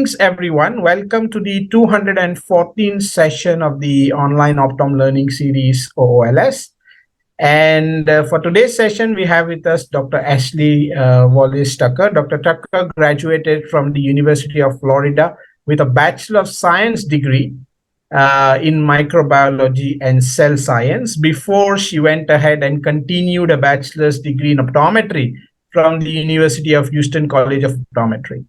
Greetings, everyone. Welcome to the 214th session of the online Optom Learning Series, OOLS. And for today's session, we have with us Dr. Ashley Wallace-Tucker. Dr. Tucker graduated from the University of Florida with a Bachelor of Science degree in microbiology and cell science before she went ahead and continued a bachelor's degree in optometry from the University of Houston College of Optometry.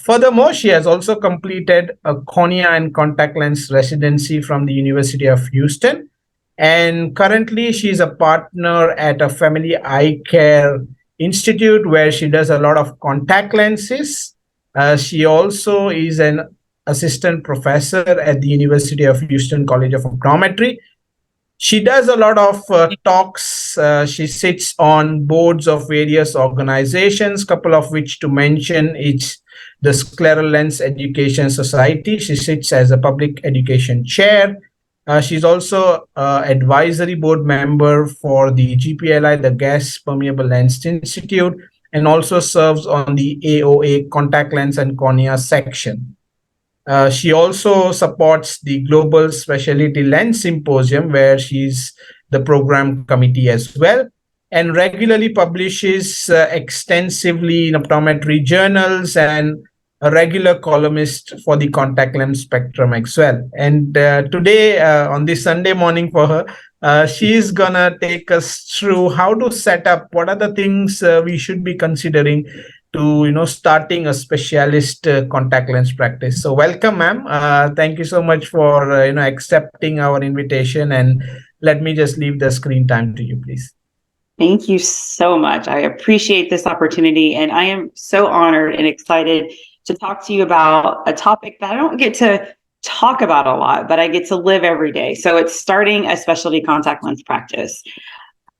Furthermore, she has also completed a cornea and contact lens residency from the University of Houston. And currently, she's a partner at a family eye care institute where she does a lot of contact lenses. She also is an assistant professor at the University of Houston College of Optometry. She does a lot of talks. She sits on boards of various organizations, couple of which to mention is the Scleral Lens Education Society. She sits as a public education chair. She's also advisory board member for the GPLI, the Gas Permeable Lens Institute, and also serves on the AOA Contact Lens and Cornea section. She also supports the Global Speciality Lens Symposium, where she's the program committee as well, and regularly publishes extensively in optometry journals and a regular columnist for the contact lens spectrum as well. And today, on this Sunday morning for her, she's gonna take us through how to set up, what are the things we should be considering to starting a specialist contact lens practice. So welcome, ma'am. Thank you so much for accepting our invitation, and let me just leave the screen time to you, please. Thank you so much. I appreciate this opportunity, and I am so honored and excited to talk to you about a topic that I don't get to talk about a lot, but I get to live every day. So it's starting a specialty contact lens practice.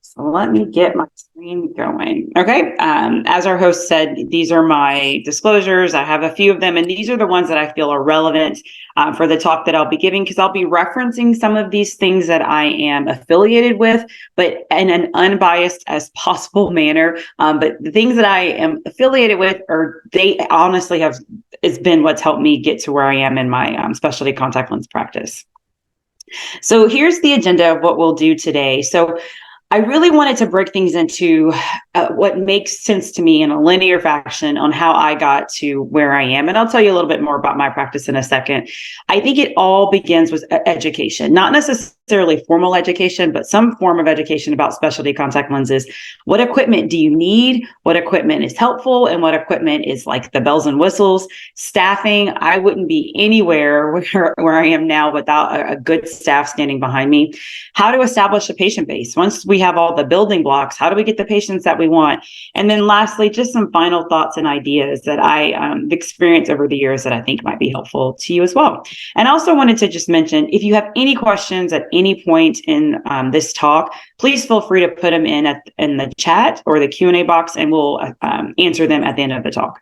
So let me get my screen going. Okay. As our host said, these are my disclosures. I have a few of them, and these are the ones that I feel are relevant for the talk that I'll be giving, because I'll be referencing some of these things that I am affiliated with, but in an unbiased as possible manner. But the things that I am affiliated with, they honestly it's been what's helped me get to where I am in my specialty contact lens practice. So here's the agenda of what we'll do today. So I really wanted to break things into what makes sense to me in a linear fashion on how I got to where I am. And I'll tell you a little bit more about my practice in a second. I think it all begins with education, not necessarily formal education, but some form of education about specialty contact lenses. What equipment do you need? What equipment is helpful? And what equipment is like the bells and whistles? Staffing. I wouldn't be anywhere where I am now without a good staff standing behind me. How to establish a patient base. Once we have all the building blocks, how do we get the patients that we want? And then lastly, just some final thoughts and ideas that I experienced over the years that I think might be helpful to you as well. And I also wanted to just mention, if you have any questions at any point in this talk, please feel free to put them in the chat or the Q&A box, and we'll answer them at the end of the talk.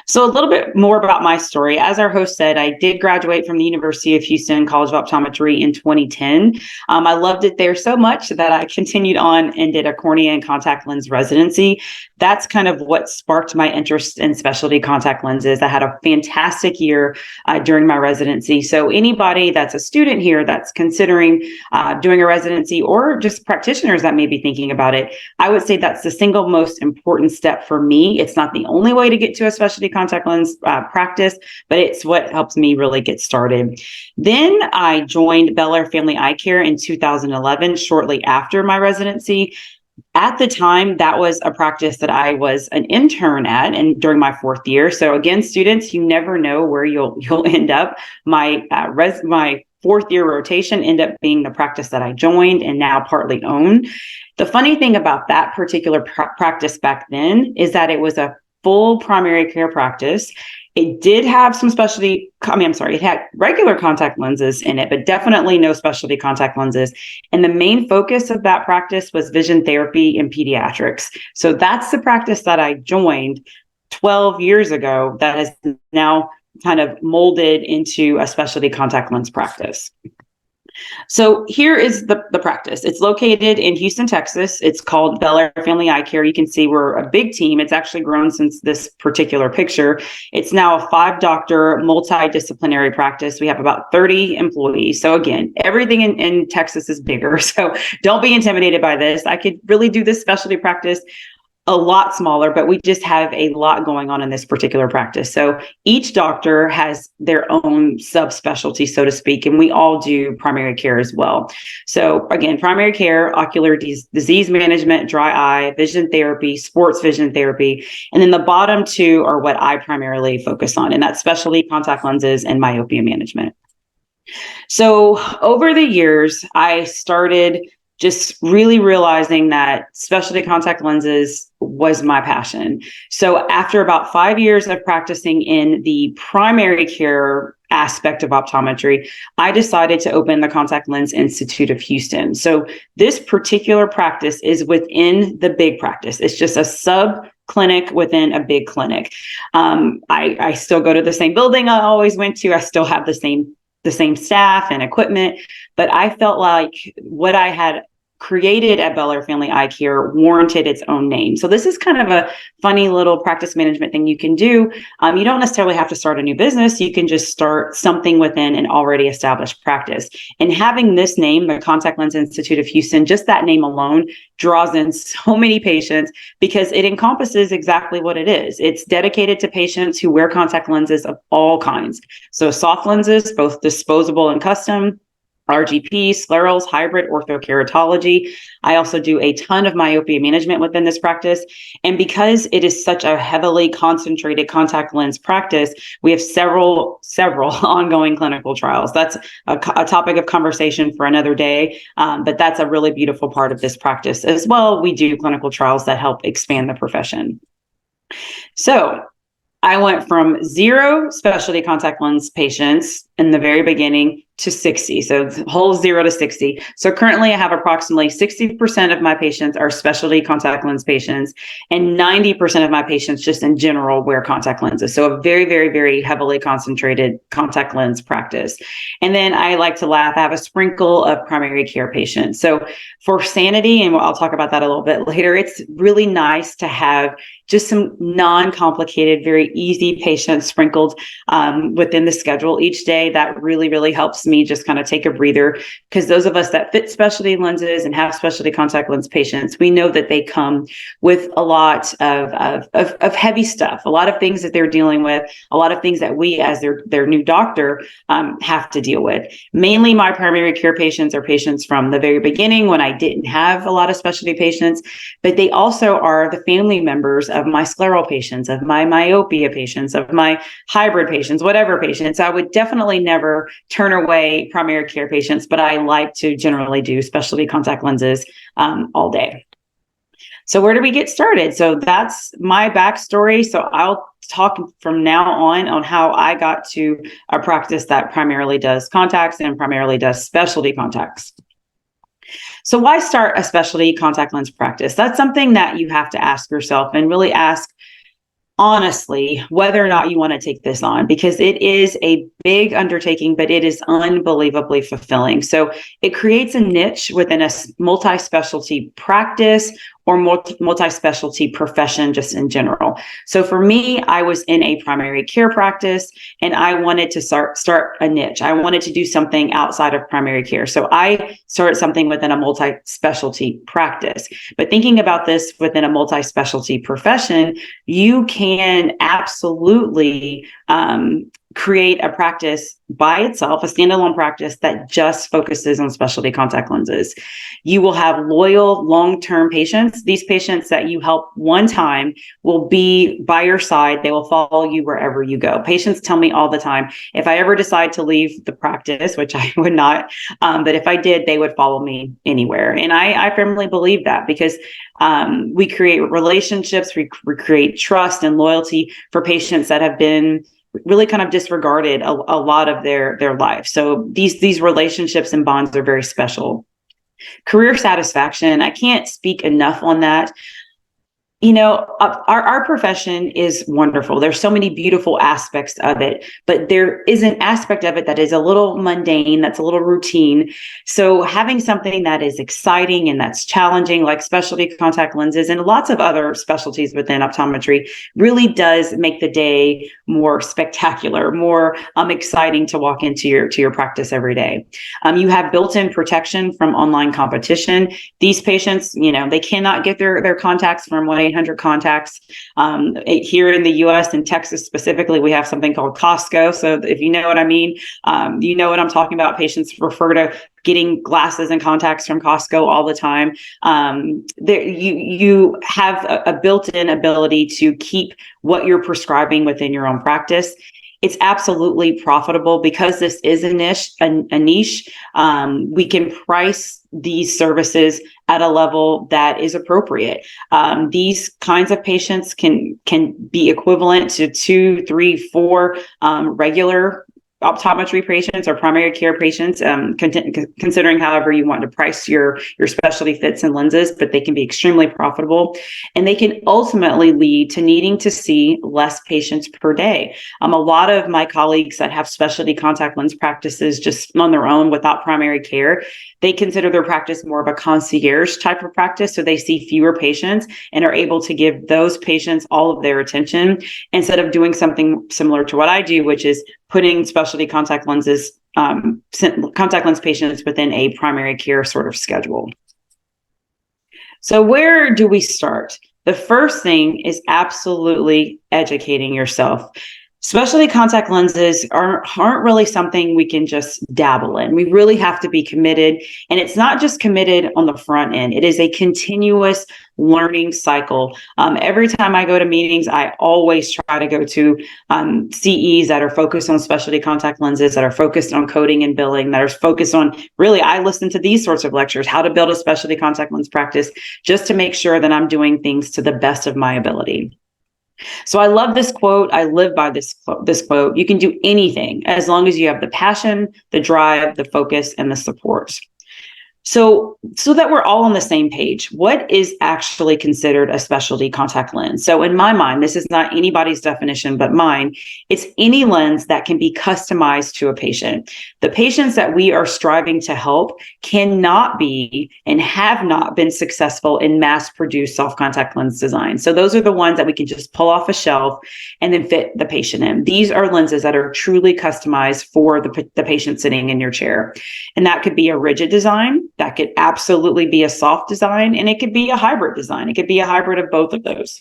So a little bit more about my story. As our host said, I did graduate from the University of Houston College of Optometry in 2010. I loved it there so much that I continued on and did a cornea and contact lens residency. That's kind of what sparked my interest in specialty contact lenses. I had a fantastic year during my residency. So anybody that's a student here that's considering doing a residency, or just practitioners that may be thinking about it, I would say that's the single most important step for me. It's not the only way to get to a specialty contact lens practice, but it's what helps me really get started. Then I joined Bel Air Family Eye Care in 2011, shortly after my residency. At the time, that was a practice that I was an intern at, and during my fourth year. So again, students, you never know where you'll end up. My fourth year rotation ended up being the practice that I joined and now partly own. The funny thing about that particular practice back then is that it was a full primary care practice. It did have some it had regular contact lenses in it, but definitely no specialty contact lenses. And the main focus of that practice was vision therapy in pediatrics. So that's the practice that I joined 12 years ago that has now kind of molded into a specialty contact lens practice. So here is the practice. It's located in Houston, Texas. It's called Bel Air Family Eye Care. You can see we're a big team. It's actually grown since this particular picture. It's now a 5-doctor multidisciplinary practice. We have about 30 employees. So again, everything in Texas is bigger. So don't be intimidated by this. I could really do this specialty practice a lot smaller, but we just have a lot going on in this particular practice. So each doctor has their own subspecialty, so to speak, and we all do primary care as well. So again, primary care, ocular disease management, dry eye, vision therapy, sports vision therapy, and then the bottom 2 are what I primarily focus on, and that's specialty contact lenses and myopia management. So over the years, I started just really realizing that specialty contact lenses was my passion. So after about 5 years of practicing in the primary care aspect of optometry, I decided to open the Contact Lens Institute of Houston. So this particular practice is within the big practice. It's just a sub clinic within a big clinic. I still go to the same building I always went to. I still have the same staff and equipment, but I felt like what I had created at Bel Air Family Eye Care warranted its own name. So this is kind of a funny little practice management thing you can do. You don't necessarily have to start a new business. You can just start something within an already established practice. And having this name, the Contact Lens Institute of Houston, just that name alone draws in so many patients because it encompasses exactly what it is. It's dedicated to patients who wear contact lenses of all kinds. So soft lenses, both disposable and custom, RGP, sclerals, hybrid, orthokeratology. I also do a ton of myopia management within this practice. And because it is such a heavily concentrated contact lens practice, we have several ongoing clinical trials. That's a topic of conversation for another day, but that's a really beautiful part of this practice as well. We do clinical trials that help expand the profession. So I went from 0 specialty contact lens patients in the very beginning to 60. So the whole 0 to 60. So currently I have approximately 60% of my patients are specialty contact lens patients, and 90% of my patients just in general wear contact lenses. So a very, very, very heavily concentrated contact lens practice. And then I like to laugh, I have a sprinkle of primary care patients. So for sanity, and I'll talk about that a little bit later, it's really nice to have just some non-complicated, very easy patients sprinkled within the schedule each day. That really, really helps me just kind of take a breather, because those of us that fit specialty lenses and have specialty contact lens patients, we know that they come with a lot of heavy stuff, a lot of things that they're dealing with, a lot of things that we as their new doctor have to deal with. Mainly my primary care patients are patients from the very beginning when I didn't have a lot of specialty patients, but they also are the family members of my scleral patients, of my myopia patients, of my hybrid patients, whatever patients. I would definitely never turn away primary care patients, but I like to generally do specialty contact lenses all day. So where do we get started? So that's my backstory. So I'll talk from now on how I got to a practice that primarily does contacts and primarily does specialty contacts. So why start a specialty contact lens practice? That's something that you have to ask yourself and really ask honestly whether or not you want to take this on, because it is a big undertaking, but it is unbelievably fulfilling. So it creates a niche within a multi-specialty practice or multi-specialty profession just in general. So for me, I was in a primary care practice and I wanted to start a niche. I wanted to do something outside of primary care. So I started something within a multi-specialty practice. But thinking about this within a multi-specialty profession, you can absolutely create a practice by itself, a standalone practice that just focuses on specialty contact lenses. You will have loyal, long-term patients. These patients that you help one time will be by your side. They will follow you wherever you go. Patients tell me all the time, if I ever decide to leave the practice, which I would not, but if I did, they would follow me anywhere. And I firmly believe that, because we create relationships, we create trust and loyalty for patients that have been really kind of disregarded a lot of their life. So these relationships and bonds are very special. Career satisfaction, I can't speak enough on that. our profession is wonderful. There's so many beautiful aspects of it, but there is an aspect of it that is a little mundane, that's a little routine. So having something that is exciting and that's challenging, like specialty contact lenses and lots of other specialties within optometry, really does make the day more spectacular, more exciting to walk into your practice every day. You have built-in protection from online competition. These patients, they cannot get their contacts from 1-800 contacts. Here in the US and Texas specifically, we have something called Costco. So if you know what I mean, you know what I'm talking about. Patients refer to getting glasses and contacts from Costco all the time. You have a built-in ability to keep what you're prescribing within your own practice. It's absolutely profitable because this is a niche. We can price these services at a level that is appropriate. These kinds of patients can be equivalent to 2, 3, 4 regular optometry patients or primary care patients, considering however you want to price your specialty fits and lenses, but they can be extremely profitable, and they can ultimately lead to needing to see less patients per day. A lot of my colleagues that have specialty contact lens practices just on their own without primary care, they consider their practice more of a concierge type of practice. So they see fewer patients and are able to give those patients all of their attention instead of doing something similar to what I do, which is putting specialty contact lenses, contact lens patients within a primary care sort of schedule. So where do we start? The first thing is absolutely educating yourself. Specialty contact lenses aren't really something we can just dabble in. We really have to be committed. And it's not just committed on the front end. It is a continuous learning cycle. Every time I go to meetings, I always try to go to CEs that are focused on specialty contact lenses, that are focused on coding and billing, that are focused on, really, I listen to these sorts of lectures, how to build a specialty contact lens practice, just to make sure that I'm doing things to the best of my ability. So I love this quote. I live by this quote. You can do anything as long as you have the passion, the drive, the focus, and the support. So that we're all on the same page, what is actually considered a specialty contact lens? So in my mind, this is not anybody's definition but mine. It's any lens that can be customized to a patient. The patients that we are striving to help cannot be and have not been successful in mass-produced soft contact lens design. So those are the ones that we can just pull off a shelf and then fit the patient in. These are lenses that are truly customized for the patient sitting in your chair. And that could be a rigid design. That could absolutely be a soft design, and it could be a hybrid design. It could be a hybrid of both of those.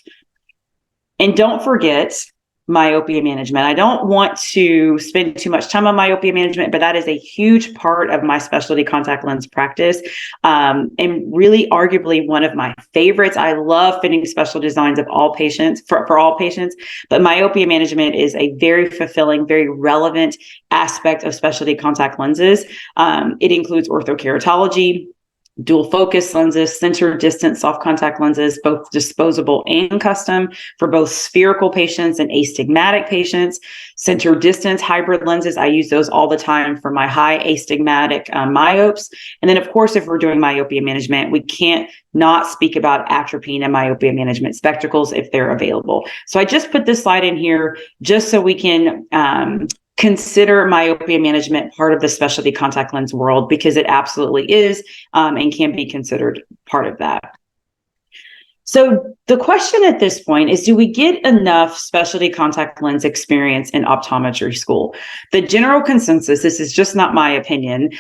And don't forget myopia management. I don't want to spend too much time on myopia management, but that is a huge part of my specialty contact lens practice, and really arguably one of my favorites. I love fitting special designs of all patients for all patients, but myopia management is a very fulfilling, very relevant aspect of specialty contact lenses. It includes orthokeratology, dual focus lenses, center distance soft contact lenses, both disposable and custom for both spherical patients and astigmatic patients. Center distance hybrid lenses, I use those all the time for my high astigmatic myopes. And then of course, if we're doing myopia management, we can't not speak about atropine and myopia management spectacles if they're available. So I just put this slide in here just so we can consider myopia management part of the specialty contact lens world, because it absolutely is and can be considered part of that. So the question at this point is, do we get enough specialty contact lens experience in optometry school? The general consensus, this is just not my opinion,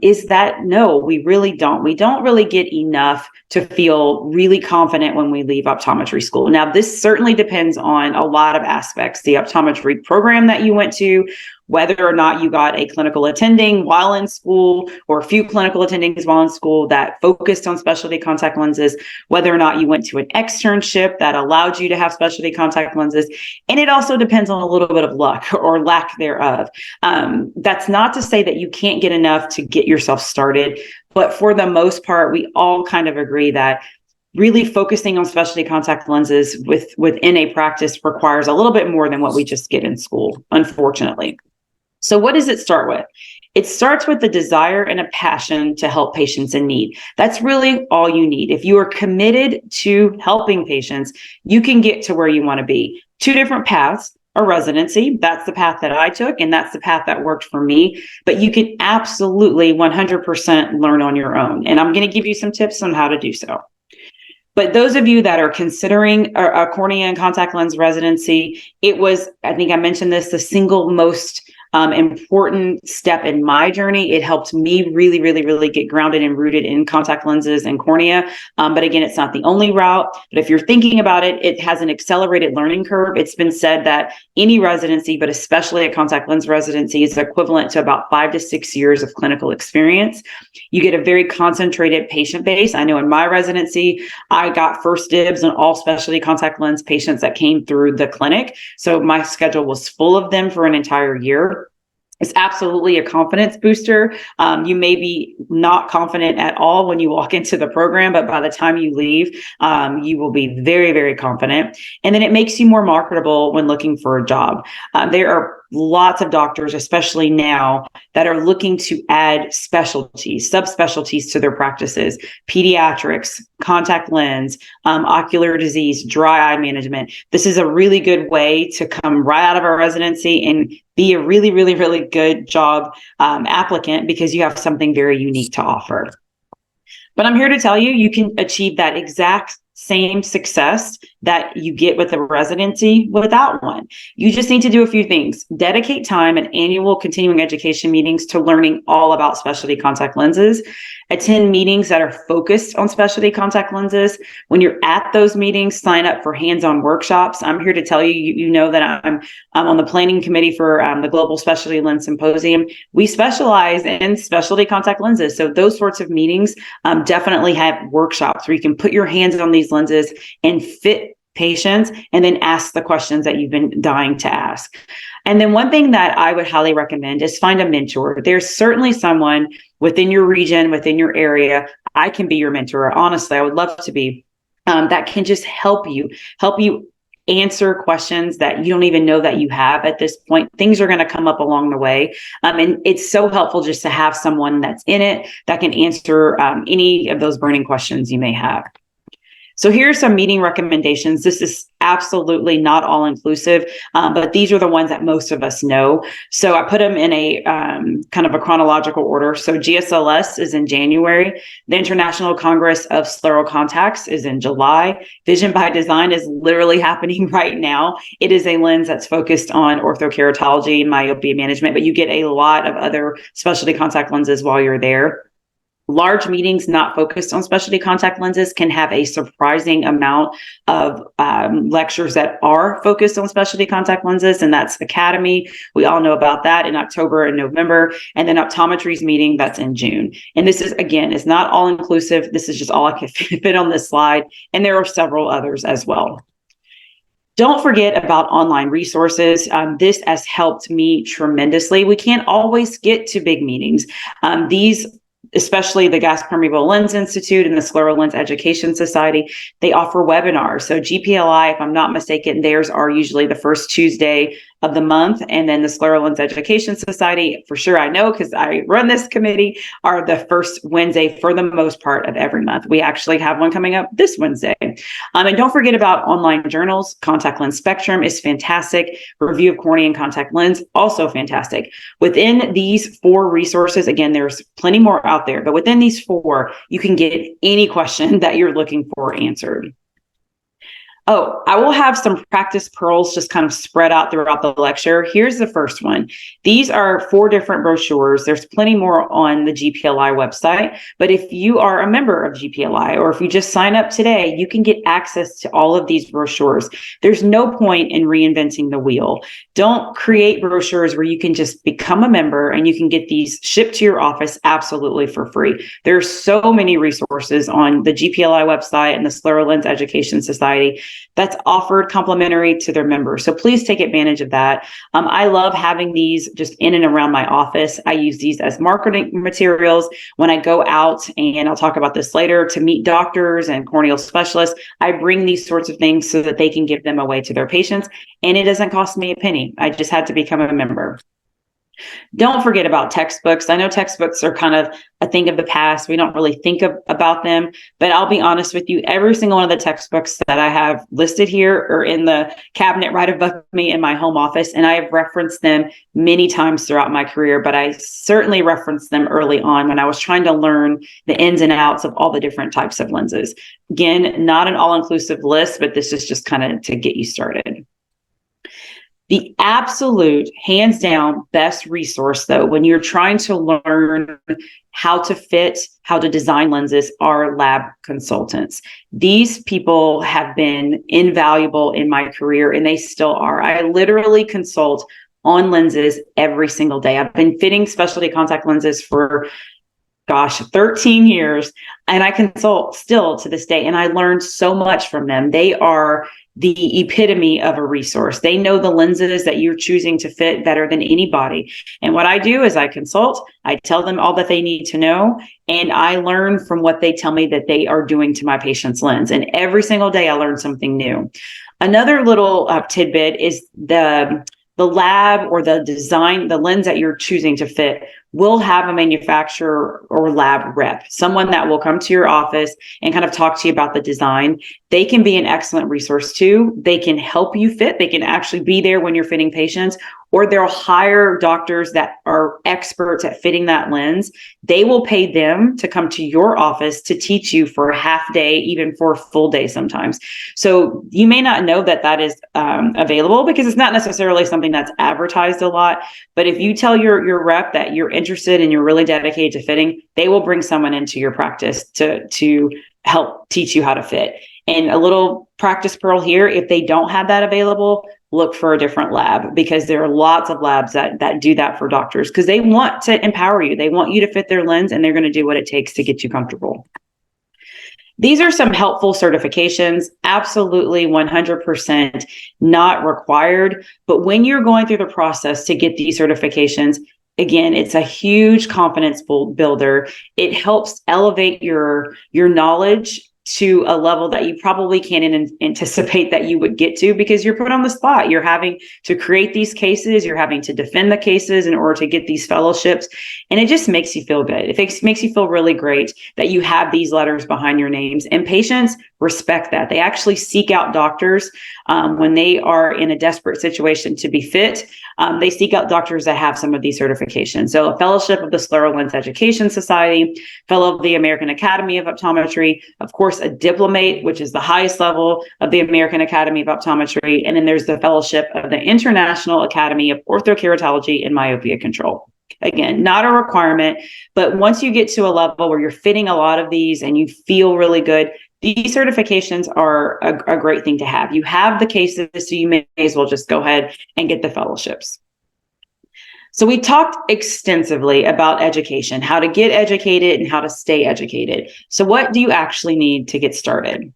is that no, we really don't. We don't really get enough to feel really confident when we leave optometry school. Now, this certainly depends on a lot of aspects. The optometry program that you went to, whether or not you got a clinical attending while in school or a few clinical attendings while in school that focused on specialty contact lenses, whether or not you went to an externship that allowed you to have specialty contact lenses. And it also depends on a little bit of luck or lack thereof. That's not to say that you can't get enough to get yourself started, but for the most part, we all kind of agree that really focusing on specialty contact lenses within a practice requires a little bit more than what we just get in school, unfortunately. So what does it start with? It starts with the desire and a passion to help patients in need. That's really all you need. If you are committed to helping patients, you can get to where you want to be. Two different paths. A residency, that's the path that I took, and that's the path that worked for me. But you can absolutely 100% learn on your own. And I'm going to give you some tips on how to do so. But those of you that are considering a cornea and contact lens residency, it was, I think I mentioned this, the single most important step in my journey. It helped me really, really, really get grounded and rooted in contact lenses and cornea. But again, it's not the only route. But if you're thinking about it, it has an accelerated learning curve. It's been said that any residency, but especially a contact lens residency, is equivalent to about 5 to 6 years of clinical experience. You get a very concentrated patient base. I know in my residency, I got first dibs on all specialty contact lens patients that came through the clinic. So my schedule was full of them for an entire year. It's absolutely a confidence booster. You may be not confident at all when you walk into the program, but by the time you leave, you will be very, very confident. And then it makes you more marketable when looking for a job. There are lots of doctors, especially now, that are looking to add specialties, subspecialties to their practices: pediatrics, contact lens, ocular disease, dry eye management. This is a really good way to come right out of a residency and be a really, really, really good job applicant, because you have something very unique to offer. But I'm here to tell you, you can achieve that exact same success that you get with a residency without one. You just need to do a few things. Dedicate time and annual continuing education meetings to learning all about specialty contact lenses. Attend meetings that are focused on specialty contact lenses. When you're at those meetings, sign up for hands-on workshops. I'm here to tell you, you know that I'm on the planning committee for the Global Specialty Lens Symposium. We specialize in specialty contact lenses. So those sorts of meetings definitely have workshops where you can put your hands on these lenses and fit patients and then ask the questions that you've been dying to ask. And then one thing that I would highly recommend is find a mentor. There's certainly someone within your region, within your area. I can be your mentor. Honestly, I would love to be, that can just help you answer questions that you don't even know that you have at this point. Things are going to come up along the way. And it's so helpful just to have someone that's in it that can answer any of those burning questions you may have. So here's some meeting recommendations. This is absolutely not all inclusive, but these are the ones that most of us know. So I put them in a kind of a chronological order. So GSLS is in January. The International Congress of Scleral Contacts is in July. Vision by Design is literally happening right now. It is a lens that's focused on orthokeratology and myopia management, but you get a lot of other specialty contact lenses while you're there. Large meetings not focused on specialty contact lenses can have a surprising amount of lectures that are focused on specialty contact lenses, and that's Academy. We all know about that in October and November, and then Optometry's meeting, that's in June. And this is, again, is not all inclusive. This is just all I can fit on this slide, and there are several others as well. Don't forget about online resources. This has helped me tremendously. We can't always get to big meetings. Especially the Gas Permeable Lens Institute and the Scleral Lens Education Society, they offer webinars. So GPLI, if I'm not mistaken, theirs are usually the first Tuesday of the month. And then the Scleral Lens Education Society, for sure I know because I run this committee, are the first Wednesday for the most part of every month. We actually have one coming up this Wednesday. And don't forget about online journals. Contact Lens Spectrum is fantastic. Review of Cornea and Contact Lens, also fantastic. Within these 4 resources, again, there's plenty more out there, but within these 4, you can get any question that you're looking for answered. Oh, I will have some practice pearls just kind of spread out throughout the lecture. Here's the first one. These are 4 different brochures. There's plenty more on the GPLI website, but if you are a member of GPLI or if you just sign up today, you can get access to all of these brochures. There's no point in reinventing the wheel. Don't create brochures where you can just become a member and you can get these shipped to your office absolutely for free. There's so many resources on the GPLI website and the Scleral Lens Education Society that's offered complimentary to their members. So please take advantage of that. I love having these just in and around my office. I use these as marketing materials when I go out, and I'll talk about this later, to meet doctors and corneal specialists. I bring these sorts of things so that they can give them away to their patients, and it doesn't cost me a penny. I just had to become a member. Don't forget about textbooks. I know textbooks are kind of a thing of the past. We don't really think about them, but I'll be honest with you, every single one of the textbooks that I have listed here are in the cabinet right above me in my home office, and I have referenced them many times throughout my career, but I certainly referenced them early on when I was trying to learn the ins and outs of all the different types of lenses. Again, not an all-inclusive list, but this is just kind of to get you started. The absolute hands down best resource, though, when you're trying to learn how to fit, how to design lenses, are lab consultants. These people have been invaluable in my career, and they still are. I literally consult on lenses every single day. I've been fitting specialty contact lenses for 13 years, and I consult still to this day, and I learned so much from them. They are the epitome of a resource. They know the lenses that you're choosing to fit better than anybody. And what I do is I consult, I tell them all that they need to know, and I learn from what they tell me that they are doing to my patient's lens. And every single day I learn something new. Another little tidbit is the lab or the design, the lens that you're choosing to fit will have a manufacturer or lab rep, someone that will come to your office and kind of talk to you about the design. They can be an excellent resource too. They can help you fit. They can actually be there when you're fitting patients, or they'll hire doctors that are experts at fitting that lens. They will pay them to come to your office to teach you for a half day, even for a full day sometimes. So you may not know that that is available because it's not necessarily something that's advertised a lot. But if you tell your rep that you're interested and you're really dedicated to fitting, they will bring someone into your practice to help teach you how to fit. And a little practice pearl here, if they don't have that available, look for a different lab, because there are lots of labs that do that for doctors, because they want to empower you. They want you to fit their lens, and they're going to do what it takes to get you comfortable. These are some helpful certifications, absolutely 100% not required. But when you're going through the process to get these certifications, again, it's a huge confidence builder. It helps elevate your knowledge to a level that you probably can't anticipate that you would get to, because you're put on the spot. You're having to create these cases. You're having to defend the cases in order to get these fellowships. And it just makes you feel good. It makes you feel really great that you have these letters behind your names, and patients respect that. They actually seek out doctors when they are in a desperate situation to be fit. They seek out doctors that have some of these certifications. So a fellowship of the Scleral Lens Education Society, fellow of the American Academy of Optometry, of course, a diplomate, which is the highest level of the American Academy of Optometry. And then there's the fellowship of the International Academy of Orthokeratology and Myopia Control. Again, not a requirement, but once you get to a level where you're fitting a lot of these and you feel really good, these certifications are a great thing to have. You have the cases, so you may as well just go ahead and get the fellowships. So we talked extensively about education, how to get educated and how to stay educated. So what do you actually need to get started?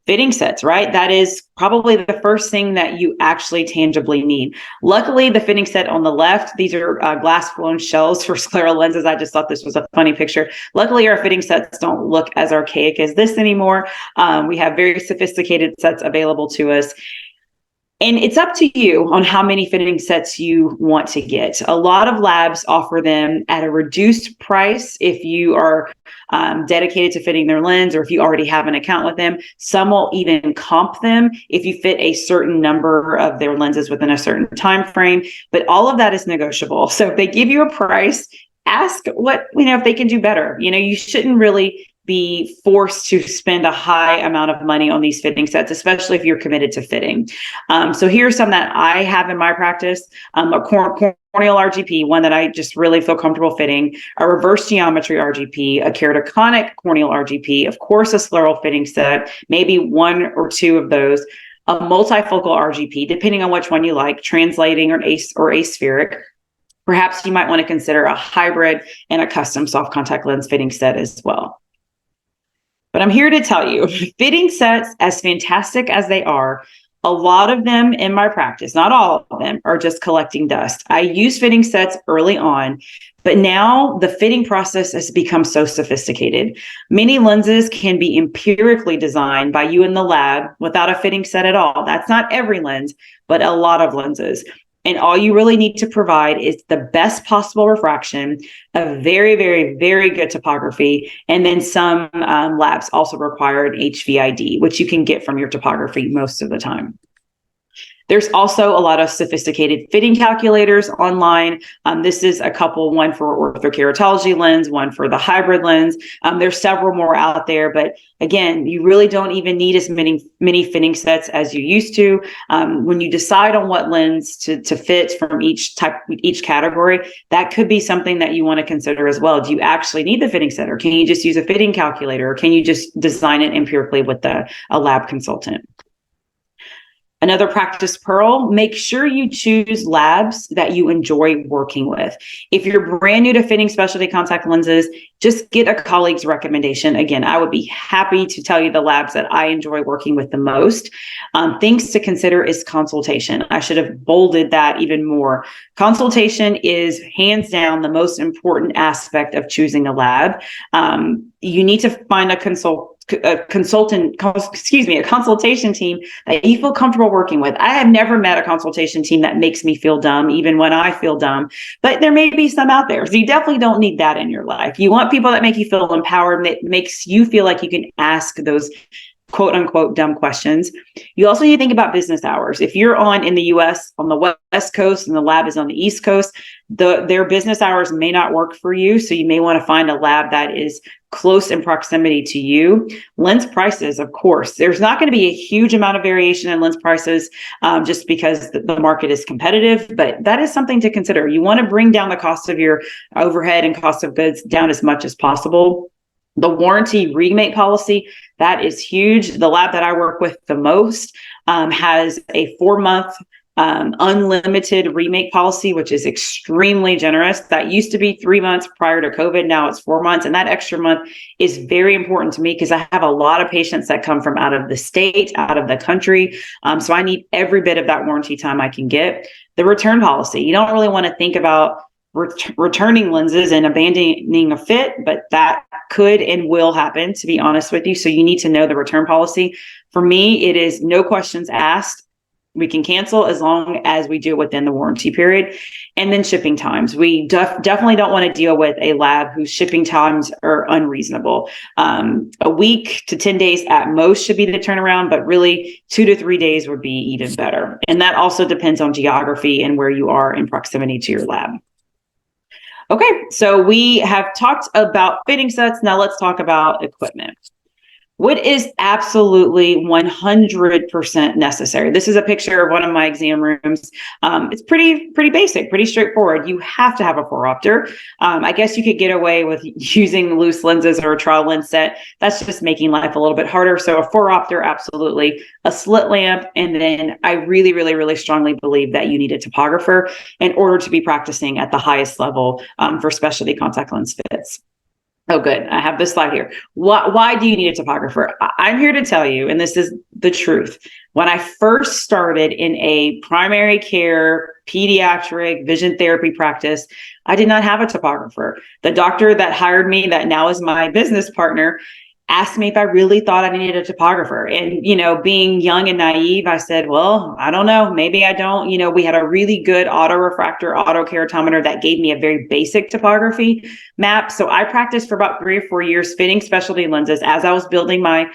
Fitting sets, right? That is probably the first thing that you actually tangibly need. Luckily, the fitting set on the left, these are glass blown shells for scleral lenses. I just thought this was a funny picture. Luckily, our fitting sets don't look as archaic as this anymore. We have very sophisticated sets available to us. And it's up to you on how many fitting sets you want to get. A lot of labs offer them at a reduced price if you are dedicated to fitting their lens, or if you already have an account with them. Some will even comp them if you fit a certain number of their lenses within a certain time frame. But all of that is negotiable. So if they give you a price, ask if they can do better. You shouldn't really be forced to spend a high amount of money on these fitting sets, especially if you're committed to fitting. So here's some that I have in my practice. A corneal RGP, one that I just really feel comfortable fitting, a reverse geometry RGP, a keratoconic corneal RGP, of course, a scleral fitting set, maybe one or two of those, a multifocal RGP, depending on which one you like, translating or aspheric. Perhaps you might want to consider a hybrid and a custom soft contact lens fitting set as well. But I'm here to tell you, fitting sets, as fantastic as they are, a lot of them in my practice, not all of them, are just collecting dust. I use fitting sets early on, but now the fitting process has become so sophisticated. Many lenses can be empirically designed by you in the lab without a fitting set at all. That's not every lens, but a lot of lenses. And all you really need to provide is the best possible refraction, a very, very, very good topography, and then some labs also require an HVID, which you can get from your topography most of the time. There's also a lot of sophisticated fitting calculators online. This is a couple, one for orthokeratology lens, one for the hybrid lens. There's several more out there, but again, you really don't even need as many fitting sets as you used to. When you decide on what lens to fit from each category, that could be something that you want to consider as well. Do you actually need the fitting set, or can you just use a fitting calculator, or can you just design it empirically with a lab consultant? Another practice pearl, make sure you choose labs that you enjoy working with. If you're brand new to fitting specialty contact lenses, just get a colleague's recommendation. Again, I would be happy to tell you the labs that I enjoy working with the most. Things to consider is consultation. I should have bolded that even more. Consultation is hands down the most important aspect of choosing a lab. You need to find a consultation team that you feel comfortable working with. I have never met a consultation team that makes me feel dumb, even when I feel dumb, but there may be some out there. So you definitely don't need that in your life. You want people that make you feel empowered, that makes you feel like you can ask those quote unquote dumb questions. You also need to think about business hours. If you're in the US on the West Coast and the lab is on the East Coast, their business hours may not work for you. So you may want to find a lab that is close in proximity to you. Lens prices, of course, there's not going to be a huge amount of variation in lens prices just because the market is competitive, but that is something to consider. You want to bring down the cost of your overhead and cost of goods down as much as possible. The warranty remake policy, that is huge. The lab that I work with the most has a 4-month unlimited remake policy, which is extremely generous. That used to be 3 months prior to COVID. Now it's 4 months. And that extra month is very important to me because I have a lot of patients that come from out of the state, out of the country. So I need every bit of that warranty time I can get. The return policy, you don't really want to think about returning lenses and abandoning a fit, but that could and will happen, to be honest with you. So you need to know the return policy. For me, it is no questions asked. We can cancel as long as we do it within the warranty period. And then shipping times. We definitely don't want to deal with a lab whose shipping times are unreasonable. A week to 10 days at most should be the turnaround, but really 2 to 3 days would be even better. And that also depends on geography and where you are in proximity to your lab. Okay, so we have talked about fitting sets. Now let's talk about equipment. What is absolutely 100% necessary? This is a picture of one of my exam rooms. It's pretty basic, pretty straightforward. You have to have a 4-opter. I guess you could get away with using loose lenses or a trial lens set. That's just making life a little bit harder. So a 4-opter, absolutely. A slit lamp. And then I really, really, really strongly believe that you need a topographer in order to be practicing at the highest level for specialty contact lens fits. Oh, good. I have this slide here. Why do you need a topographer? I'm here to tell you, and this is the truth. When I first started in a primary care pediatric vision therapy practice, I did not have a topographer. The doctor that hired me, that now is my business partner, asked me if I really thought I needed a topographer. And, being young and naive, I said, well, I don't know, maybe I don't. We had a really good autorefractor, autokeratometer that gave me a very basic topography map. So I practiced for about 3 or 4 years fitting specialty lenses as I was building my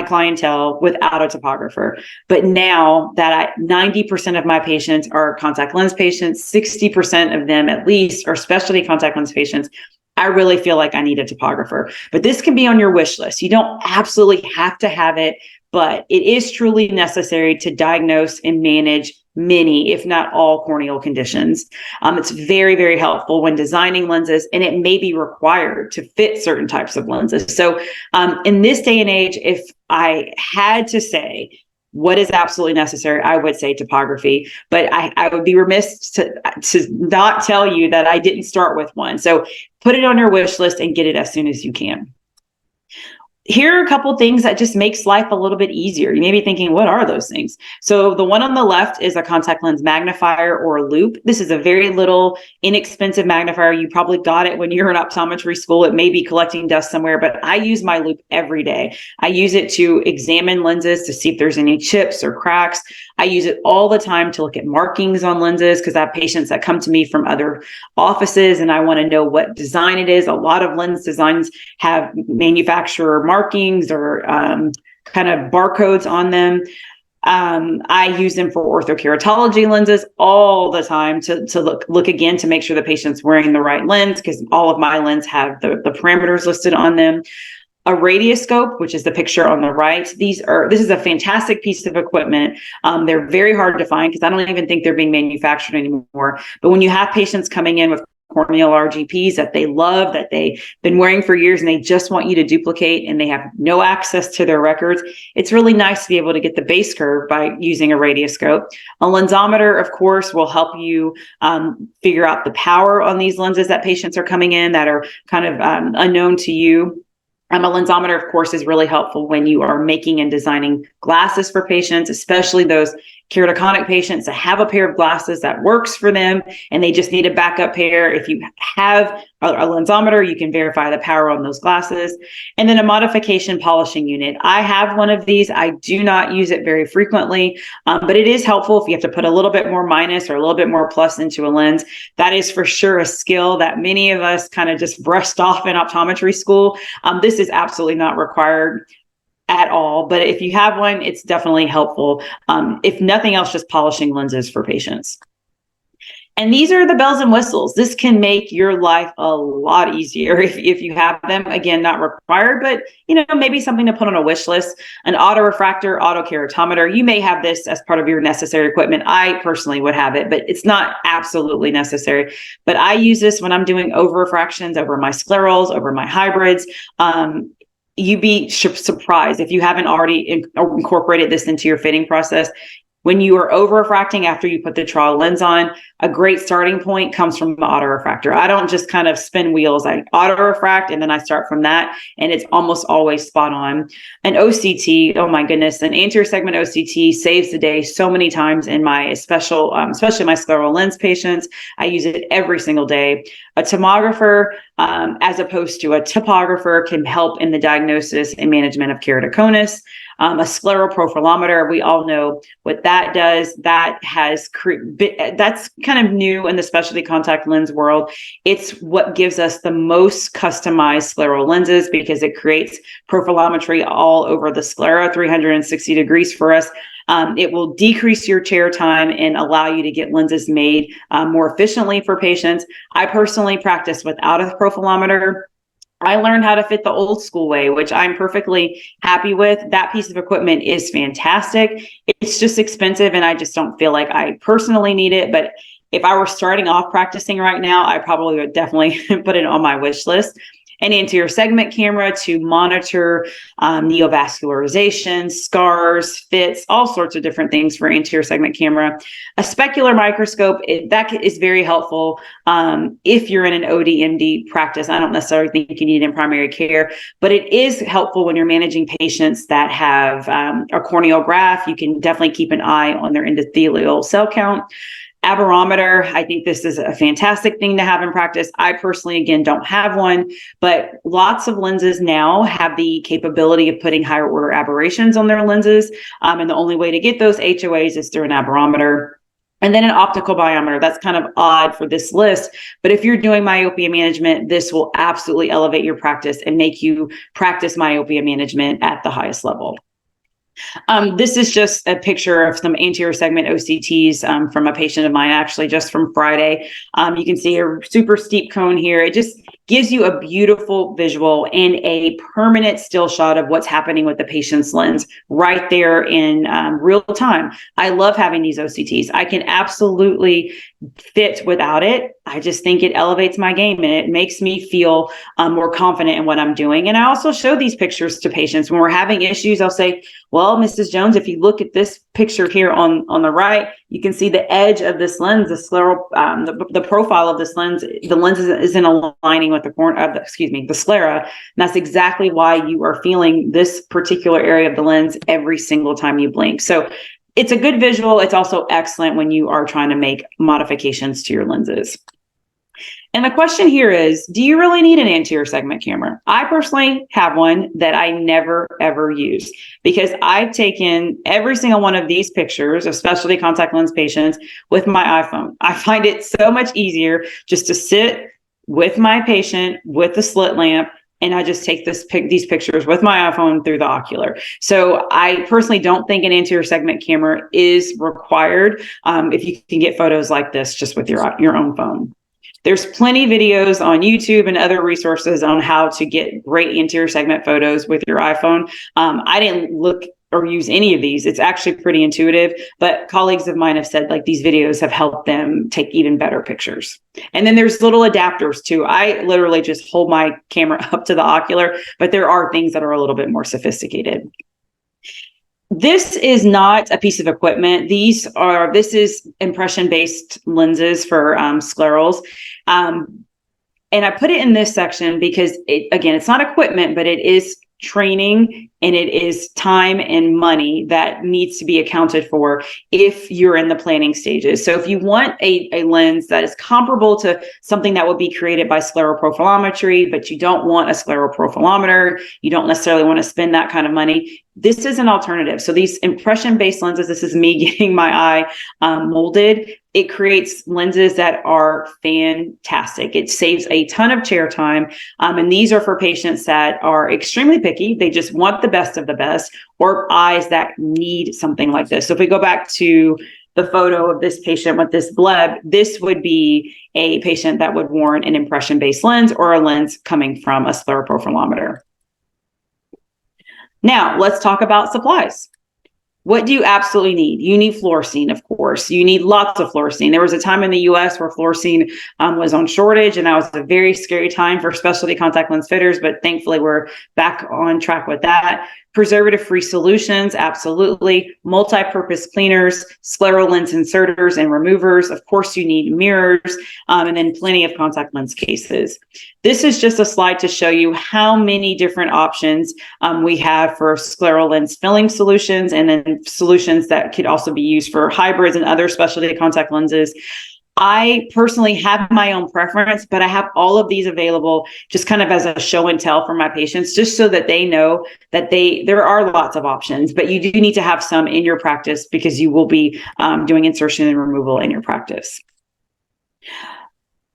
clientele without a topographer. But now that 90% of my patients are contact lens patients, 60% of them at least are specialty contact lens patients, I really feel like I need a topographer. But this can be on your wish list. You don't absolutely have to have it, but it is truly necessary to diagnose and manage many, if not all, corneal conditions. It's very, very helpful when designing lenses, and it may be required to fit certain types of lenses. So in this day and age, if I had to say what is absolutely necessary, I would say topography, but I would be remiss to not tell you that I didn't start with one. So put it on your wish list and get it as soon as you can. Here are a couple things that just makes life a little bit easier. You may be thinking, what are those things? So the one on the left is a contact lens magnifier or a loop. This is a very little inexpensive magnifier. You probably got it when you were in optometry school. It may be collecting dust somewhere, but I use my loop every day. I use it to examine lenses to see if there's any chips or cracks. I use it all the time to look at markings on lenses because I have patients that come to me from other offices and I want to know what design it is. A lot of lens designs have manufacturer markings or kind of barcodes on them. I use them for orthokeratology lenses all the time to look again to make sure the patient's wearing the right lens, because all of my lenses have the parameters listed on them. A radioscope, which is the picture on the right. This is a fantastic piece of equipment. They're very hard to find because I don't even think they're being manufactured anymore. But when you have patients coming in with corneal RGPs that they love, that they've been wearing for years, and they just want you to duplicate and they have no access to their records, it's really nice to be able to get the base curve by using a radioscope. A lensometer, of course, will help you figure out the power on these lenses that patients are coming in that are kind of unknown to you. A lensometer, of course, is really helpful when you are making and designing glasses for patients, especially those keratoconic patients that have a pair of glasses that works for them and they just need a backup pair. If you have a lensometer, you can verify the power on those glasses. And then a modification polishing unit. I have one of these. I do not use it very frequently, but it is helpful if you have to put a little bit more minus or a little bit more plus into a lens. That is for sure a skill that many of us kind of just brushed off in optometry school. This is absolutely not required at all, but if you have one, it's definitely helpful. If nothing else, just polishing lenses for patients. And these are the bells and whistles. This can make your life a lot easier if you have them. Again, not required, but maybe something to put on a wish list. An autorefractor, autokeratometer. You may have this as part of your necessary equipment. I personally would have it, but it's not absolutely necessary. But I use this when I'm doing over refractions over my sclerals, over my hybrids. You'd be surprised if you haven't already incorporated this into your fitting process. When you are over refracting after you put the trial lens on, a great starting point comes from the autorefractor. I don't just kind of spin wheels. I autorefract and then I start from that, and it's almost always spot on. An OCT, oh my goodness, an anterior segment OCT saves the day so many times in my especially my scleral lens patients. I use it every single day. A tomographer, as opposed to a topographer, can help in the diagnosis and management of keratoconus. A scleral profilometer, we all know what that does. That's kind of new in the specialty contact lens world. It's what gives us the most customized scleral lenses because it creates profilometry all over the sclera, 360 degrees for us. It will decrease your chair time and allow you to get lenses made more efficiently for patients. I personally practice without a profilometer. I learned how to fit the old school way, which I'm perfectly happy with. That piece of equipment is fantastic. It's just expensive, and I just don't feel like I personally need it. But if I were starting off practicing right now, I probably would definitely put it on my wish list. An anterior segment camera to monitor neovascularization, scars, fits, all sorts of different things for anterior segment camera. A specular microscope, that is very helpful if you're in an OD/MD practice. I don't necessarily think you need it in primary care, but it is helpful when you're managing patients that have a corneal graft. You can definitely keep an eye on their endothelial cell count. Aberrometer, I think this is a fantastic thing to have in practice. I personally, again, don't have one, but lots of lenses now have the capability of putting higher order aberrations on their lenses. And the only way to get those HOAs is through an aberrometer. And then an optical biometer. That's kind of odd for this list, but if you're doing myopia management, this will absolutely elevate your practice and make you practice myopia management at the highest level. This is just a picture of some anterior segment OCTs from a patient of mine, actually just from Friday. You can see a super steep cone here. It just gives you a beautiful visual and a permanent still shot of what's happening with the patient's lens right there in real time. I love having these OCTs. I can absolutely fit without it. I just think it elevates my game and it makes me feel more confident in what I'm doing. And I also show these pictures to patients when we're having issues. I'll say, well, Mrs. Jones, if you look at this picture here on the right, you can see the edge of this lens, the scleral, the profile of this lens. The lens isn't aligning with the sclera. And that's exactly why you are feeling this particular area of the lens every single time you blink. So it's a good visual. It's also excellent when you are trying to make modifications to your lenses. And the question here is, do you really need an anterior segment camera? I personally have one that I never, ever use because I've taken every single one of these pictures of specialty contact lens patients with my iPhone. I find it so much easier just to sit with my patient with the slit lamp, and I just take these pictures with my iPhone through the ocular. So I personally don't think an anterior segment camera is required if you can get photos like this just with your own phone. There's plenty videos on YouTube and other resources on how to get great anterior segment photos with your iPhone. I didn't look or use any of these. It's actually pretty intuitive, but colleagues of mine have said like these videos have helped them take even better pictures. And then there's little adapters too. I literally just hold my camera up to the ocular, but there are things that are a little bit more sophisticated. This is not a piece of equipment. This is impression-based lenses for sclerals. And I put it in this section because again, it's not equipment, but it is training and it is time and money that needs to be accounted for if you're in the planning stages. So if you want a lens that is comparable to something that would be created by scleroprofilometry, but you don't want a scleroprofilometer, you don't necessarily want to spend that kind of money, this is an alternative. So these impression-based lenses, this is me getting my eye molded. It creates lenses that are fantastic. It saves a ton of chair time. And these are for patients that are extremely picky. They just want the best of the best, or eyes that need something like this. So if we go back to the photo of this patient with this bleb, this would be a patient that would warrant an impression-based lens or a lens coming from a scleroprofilometer. Now, let's talk about supplies. What do you absolutely need? You need fluorescein, of course. You need lots of fluorescein. There was a time in the US where fluorescein was on shortage, and that was a very scary time for specialty contact lens fitters, but thankfully we're back on track with that. Preservative-free solutions, absolutely. Multi-purpose cleaners, scleral lens inserters and removers. Of course, you need mirrors, and then plenty of contact lens cases. This is just a slide to show you how many different options we have for scleral lens filling solutions, and then solutions that could also be used for hybrids and other specialty contact lenses. I personally have my own preference, but I have all of these available just kind of as a show and tell for my patients, just so that they know that there are lots of options, but you do need to have some in your practice because you will be doing insertion and removal in your practice.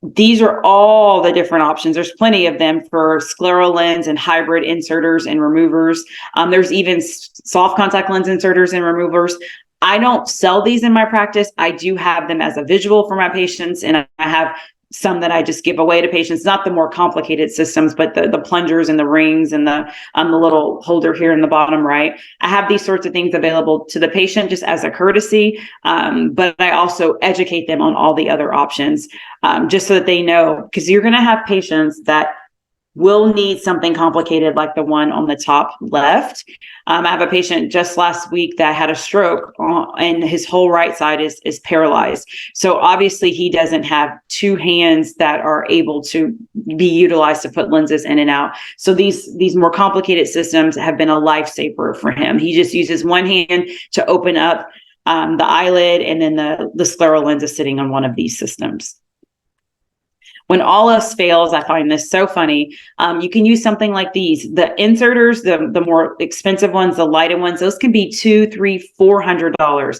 These are all the different options. There's plenty of them for scleral lens and hybrid inserters and removers. There's even soft contact lens inserters and removers. I don't sell these in my practice. I do have them as a visual for my patients, and I have some that I just give away to patients, not the more complicated systems, but the plungers and the rings and the little holder here in the bottom right. I have these sorts of things available to the patient just as a courtesy, but I also educate them on all the other options just so that they know, because you're going to have patients that will need something complicated like the one on the top left. I have a patient just last week that had a stroke and his whole right side is paralyzed. So obviously he doesn't have two hands that are able to be utilized to put lenses in and out. So these more complicated systems have been a lifesaver for him. He just uses one hand to open up the eyelid, and then the scleral lens is sitting on one of these systems. When all else fails, I find this so funny. You can use something like these. The inserters, the more expensive ones, the lighted ones, those can be $200, $300, $400.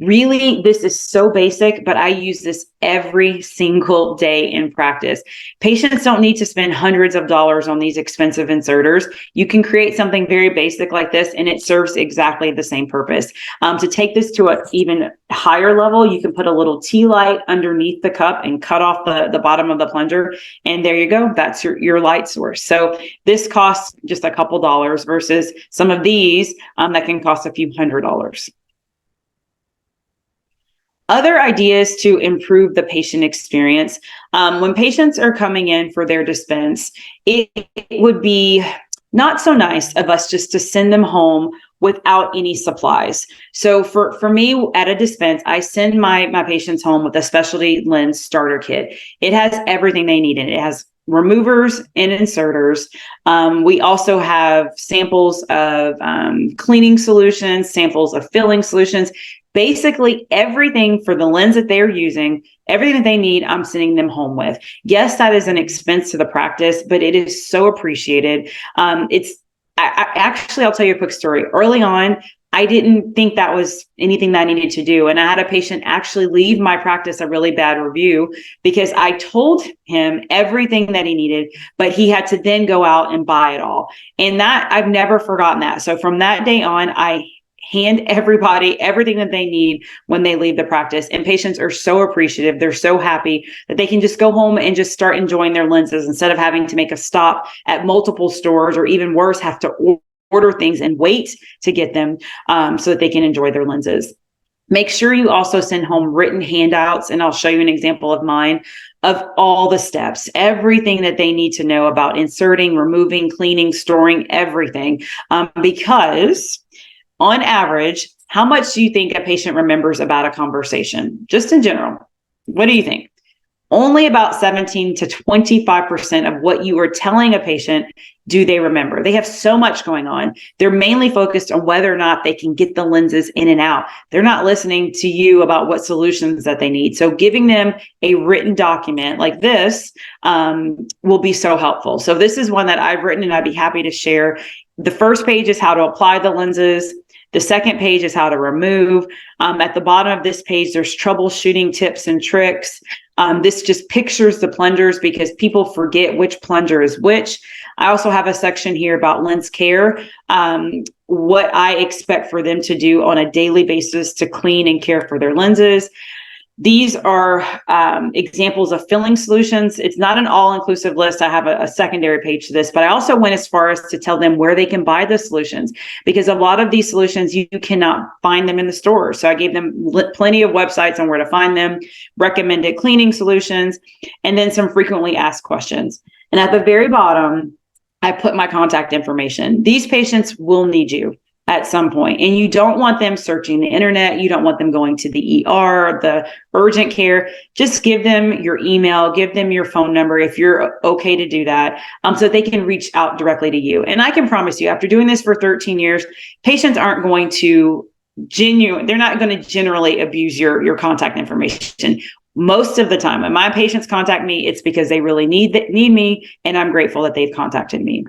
Really, this is so basic, but I use this every single day in practice. Patients don't need to spend hundreds of dollars on these expensive inserters. You can create something very basic like this, and it serves exactly the same purpose. To take this to an even higher level, you can put a little tea light underneath the cup and cut off the bottom of the plunger, and there you go. That's your light source. So this costs just a couple dollars versus some of these that can cost a few $100s. Other ideas to improve the patient experience. When patients are coming in for their dispense, it would be not so nice of us just to send them home without any supplies. So for me at a dispense, I send my patients home with a specialty lens starter kit. It has everything they need in it. It has removers and inserters. We also have samples of cleaning solutions, samples of filling solutions. Basically, everything for the lens that they're using, everything that they need, I'm sending them home with. Yes, that is an expense to the practice, but it is so appreciated. Actually, I'll tell you a quick story. Early on, I didn't think that was anything that I needed to do. And I had a patient actually leave my practice a really bad review because I told him everything that he needed, but he had to then go out and buy it all. And that, I've never forgotten that. So from that day on, I hand everybody everything that they need when they leave the practice. And patients are so appreciative. They're so happy that they can just go home and just start enjoying their lenses instead of having to make a stop at multiple stores, or even worse, have to order things and wait to get them so that they can enjoy their lenses. Make sure you also send home written handouts, and I'll show you an example of mine, of all the steps, everything that they need to know about inserting, removing, cleaning, storing, everything. Because on average, how much do you think a patient remembers about a conversation? Just in general, what do you think? Only about 17 to 25% of what you are telling a patient do they remember. They have so much going on. They're mainly focused on whether or not they can get the lenses in and out. They're not listening to you about what solutions that they need. So giving them a written document like this will be so helpful. So this is one that I've written and I'd be happy to share. The first page is how to apply the lenses. The second page is how to remove. At the bottom of this page, there's troubleshooting tips and tricks. This just pictures the plungers because people forget which plunger is which. I also have a section here about lens care, what I expect for them to do on a daily basis to clean and care for their lenses. These are examples of filling solutions. It's not an all-inclusive list. I have a secondary page to this, but I also went as far as to tell them where they can buy the solutions, because a lot of these solutions, you cannot find them in the store. So I gave them plenty of websites on where to find them, recommended cleaning solutions, and then some frequently asked questions. And at the very bottom, I put my contact information. These patients will need you at some point, and you don't want them searching the internet. You don't want them going to the ER, the urgent care. Just give them your email, give them your phone number if you're okay to do that, so that they can reach out directly to you. And I can promise you, after doing this for 13 years, patients aren't going to they're not going to generally abuse your contact information. Most of the time, when my patients contact me, it's because they really need me, and I'm grateful that they've contacted me.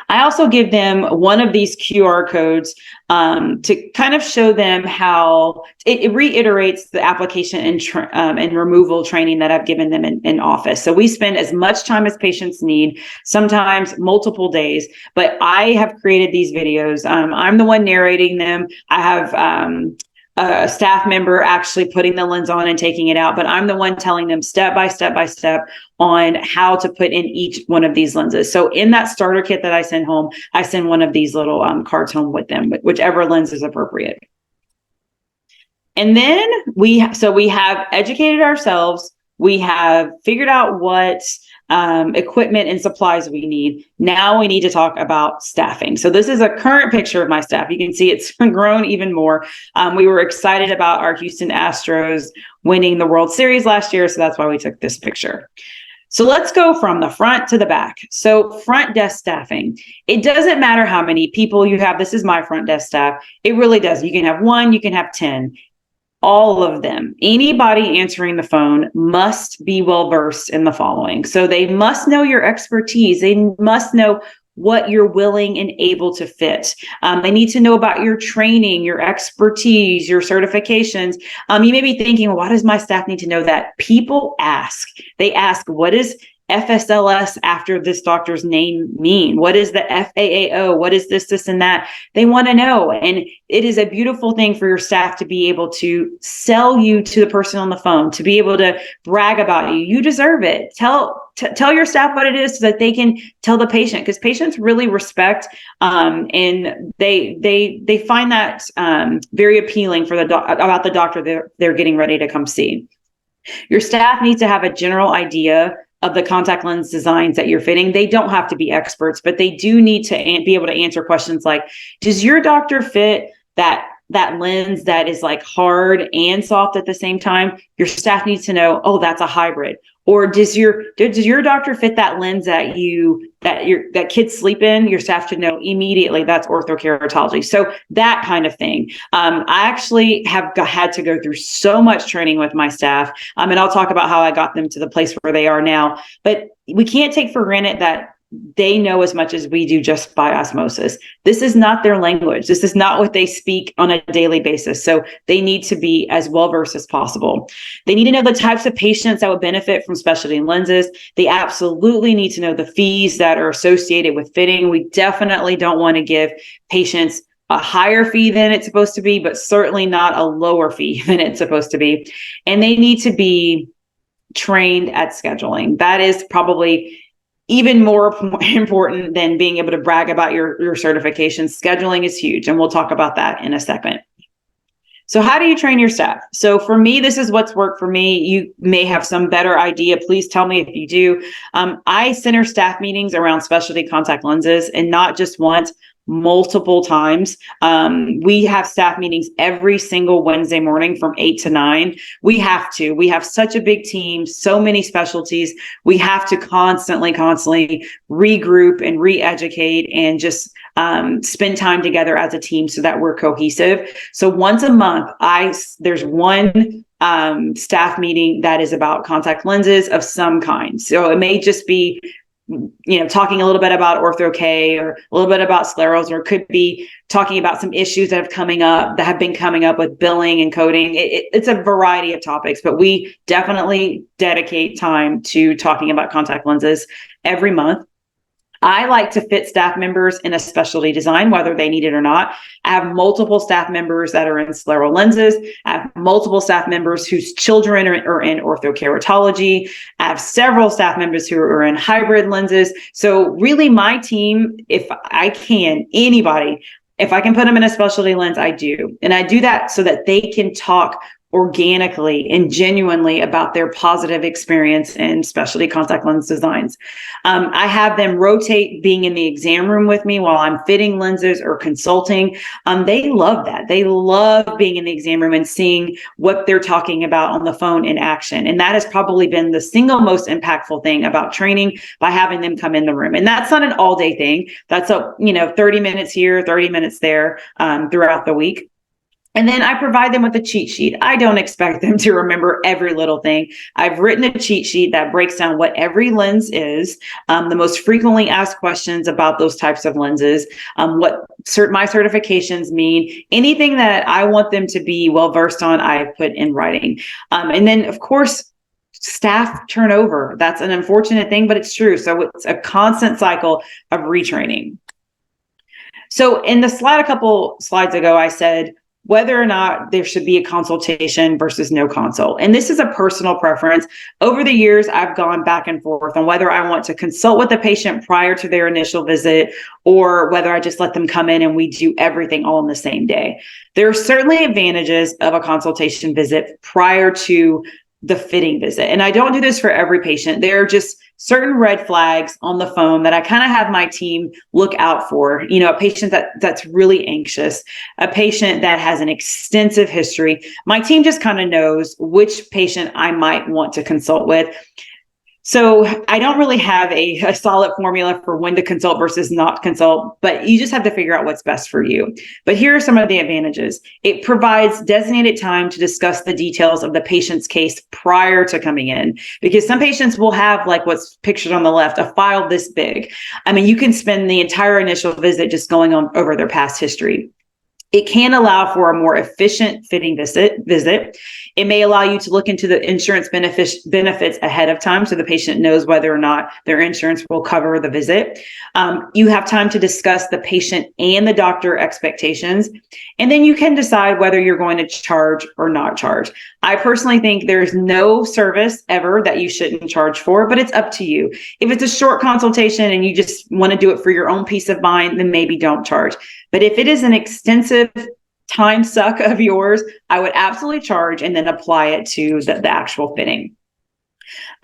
I also give them one of these QR codes to kind of show them how it reiterates the application and removal training that I've given them in office. So we spend as much time as patients need, sometimes multiple days, but I have created these videos. I'm the one narrating them. I have a staff member actually putting the lens on and taking it out, but I'm the one telling them step by step on how to put in each one of these lenses. So in that starter kit that I send home, I send one of these little cards home with them, whichever lens is appropriate. And then we have educated ourselves. We have figured out what equipment and supplies we need. Now we need to talk about staffing. So this is a current picture of my staff. You can see it's grown even more. We were excited about our Houston Astros winning the World Series last year, so that's why we took this picture. So let's go from the front to the back. So front desk staffing. It doesn't matter how many people you have. This is my front desk staff. It really does. You can have 1, you can have 10. All of them, anybody answering the phone must be well versed in the following. So they must know your expertise. They must know what you're willing and able to fit. They need to know about your training, your expertise, your certifications. You may be thinking, well, why does my staff need to know that? People ask. They ask, what is FSLS after this doctor's name mean? What is the FAAO? What is this, and that? They want to know. And it is a beautiful thing for your staff to be able to sell you to the person on the phone, to be able to brag about you. You deserve it. Tell your staff what it is so that they can tell the patient, because patients really respect and they find that very appealing for about the doctor they're getting ready to come see. Your staff needs to have a general idea of the contact lens designs that you're fitting. They don't have to be experts, but they do need to be able to answer questions like, does your doctor fit that lens that is like hard and soft at the same time? Your staff needs to know, oh, that's a hybrid. Or does your doctor fit that lens that you that kids sleep in, your staff should know immediately that's orthokeratology. So that kind of thing. I actually have had to go through so much training with my staff, and I'll talk about how I got them to the place where they are now. But we can't take for granted that they know as much as we do just by osmosis. This is not their language. This is not what they speak on a daily basis. So they need to be as well versed as possible. They need to know the types of patients that would benefit from specialty lenses. They absolutely need to know the fees that are associated with fitting. We definitely don't want to give patients a higher fee than it's supposed to be, but certainly not a lower fee than it's supposed to be. And they need to be trained at scheduling. That is probably even more important than being able to brag about your certification. Scheduling is huge, and we'll talk about that in a second. So how do you train your staff? So for me, this is what's worked for me. You may have some better idea. Please tell me if you do. I center staff meetings around specialty contact lenses, and not just once, multiple times. We have staff meetings every single Wednesday morning from 8 to 9. We have such a big team, so many specialties. We have to constantly regroup and re-educate and just spend time together as a team so that we're cohesive. So once a month, there's one staff meeting that is about contact lenses of some kind. So it may just be talking a little bit about ortho-K or a little bit about scleros, or it could be talking about some issues that have been coming up with billing and coding. It's a variety of topics, but we definitely dedicate time to talking about contact lenses every month. I like to fit staff members in a specialty design, whether they need it or not. I have multiple staff members that are in scleral lenses. I have multiple staff members whose children are in orthokeratology. I have several staff members who are in hybrid lenses. So really my team, if I can put them in a specialty lens, I do. And I do that so that they can talk organically and genuinely about their positive experience in specialty contact lens designs. I have them rotate being in the exam room with me while I'm fitting lenses or consulting. They love that. They love being in the exam room and seeing what they're talking about on the phone in action. And that has probably been the single most impactful thing about training, by having them come in the room. And that's not an all day thing. That's 30 minutes here, 30 minutes there throughout the week. And then I provide them with a cheat sheet. I don't expect them to remember every little thing. I've written a cheat sheet that breaks down what every lens is, the most frequently asked questions about those types of lenses, what my certifications mean, anything that I want them to be well versed on, I've put in writing. And then, of course, staff turnover. That's an unfortunate thing, but it's true. So it's a constant cycle of retraining. So in the slide a couple slides ago, I said whether or not there should be a consultation versus no consult. And this is a personal preference. Over the years, I've gone back and forth on whether I want to consult with the patient prior to their initial visit, or whether I just let them come in and we do everything all in the same day. There are certainly advantages of a consultation visit prior to the fitting visit. And I don't do this for every patient. There are just certain red flags on the phone that I kind of have my team look out for. A patient that's really anxious, a patient that has an extensive history. My team just kind of knows which patient I might want to consult with. So I don't really have a solid formula for when to consult versus not consult, but you just have to figure out what's best for you. But here are some of the advantages. It provides designated time to discuss the details of the patient's case prior to coming in, because some patients will have, like what's pictured on the left, a file this big. I mean, you can spend the entire initial visit just going over their past history. It can allow for a more efficient fitting visit. It may allow you to look into the insurance benefits ahead of time, so the patient knows whether or not their insurance will cover the visit. You have time to discuss the patient and the doctor expectations, and then you can decide whether you're going to charge or not charge. I personally think there's no service ever that you shouldn't charge for, but it's up to you. If it's a short consultation and you just want to do it for your own peace of mind, then maybe don't charge. But if it is an extensive time suck of yours, I would absolutely charge and then apply it to the actual fitting.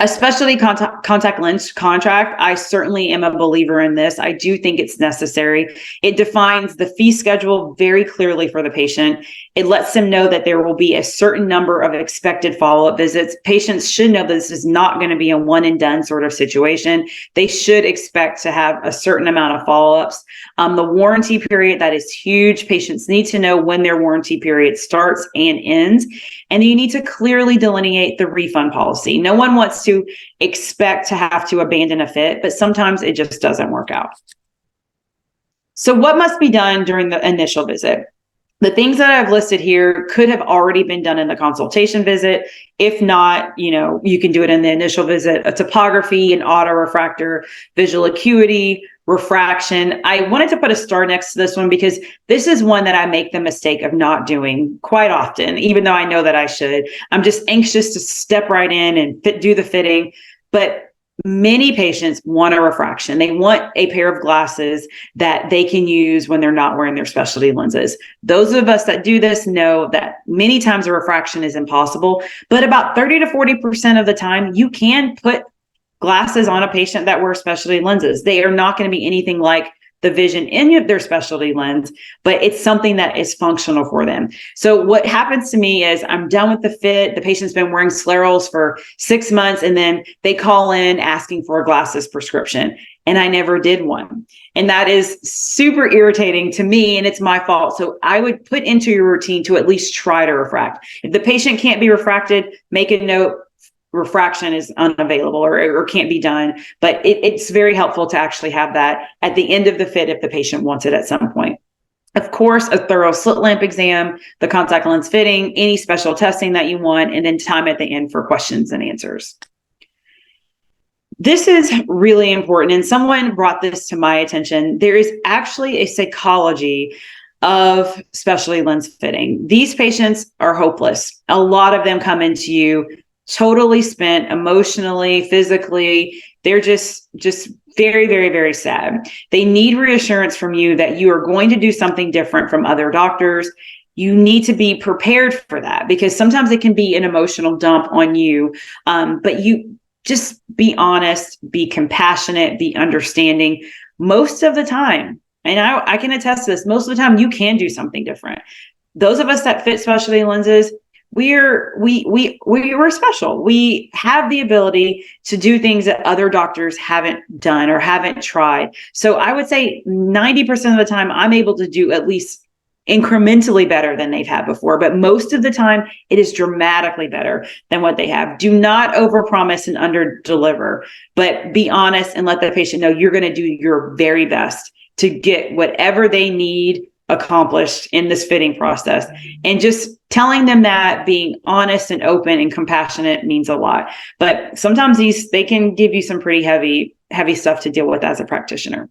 A specialty contact lens contract, I certainly am a believer in this. I do think it's necessary. It defines the fee schedule very clearly for the patient. It lets them know that there will be a certain number of expected follow-up visits. Patients should know that this is not going to be a one and done sort of situation. They should expect to have a certain amount of follow-ups. The warranty period, that is huge. Patients need to know when their warranty period starts and ends. And you need to clearly delineate the refund policy. No one wants to expect to have to abandon a fit, but sometimes it just doesn't work out. So what must be done during the initial visit? The things that I've listed here could have already been done in the consultation visit. If not, you can do it in the initial visit. A topography, an autorefractor, visual acuity, refraction. I wanted to put a star next to this one because this is one that I make the mistake of not doing quite often, even though I know that I should. I'm just anxious to step right in and do the fitting. But many patients want a refraction. They want a pair of glasses that they can use when they're not wearing their specialty lenses. Those of us that do this know that many times a refraction is impossible, but about 30 to 40% of the time, you can put glasses on a patient that wears specialty lenses. They are not going to be anything like the vision in their specialty lens, but it's something that is functional for them. So what happens to me is I'm done with the fit. The patient's been wearing sclerals for 6 months, and then they call in asking for a glasses prescription, and I never did one. And that is super irritating to me, and it's my fault. So I would put into your routine to at least try to refract. If the patient can't be refracted, make a note. Refraction is unavailable or can't be done, but it's very helpful to actually have that at the end of the fit if the patient wants it at some point. Of course, a thorough slit lamp exam, the contact lens fitting, any special testing that you want, and then time at the end for questions and answers. This is really important, and someone brought this to my attention. There is actually a psychology of specialty lens fitting. These patients are hopeless. A lot of them come into you totally spent emotionally, physically. They're just very, very, very sad. They need reassurance from you that you are going to do something different from other doctors. You need to be prepared for that because sometimes it can be an emotional dump on you. But you just be honest, be compassionate, be understanding. Most of the time, and I can attest to this, most of the time you can do something different. Those of us that fit specialty lenses, we're special. We have the ability to do things that other doctors haven't done or haven't tried. So I would say 90% of the time I'm able to do at least incrementally better than they've had before. But most of the time it is dramatically better than what they have. Do not overpromise and underdeliver, but be honest and let the patient know you're going to do your very best to get whatever they need accomplished in this fitting process. And just telling them that, being honest and open and compassionate means a lot. But sometimes they can give you some pretty heavy stuff to deal with as a practitioner.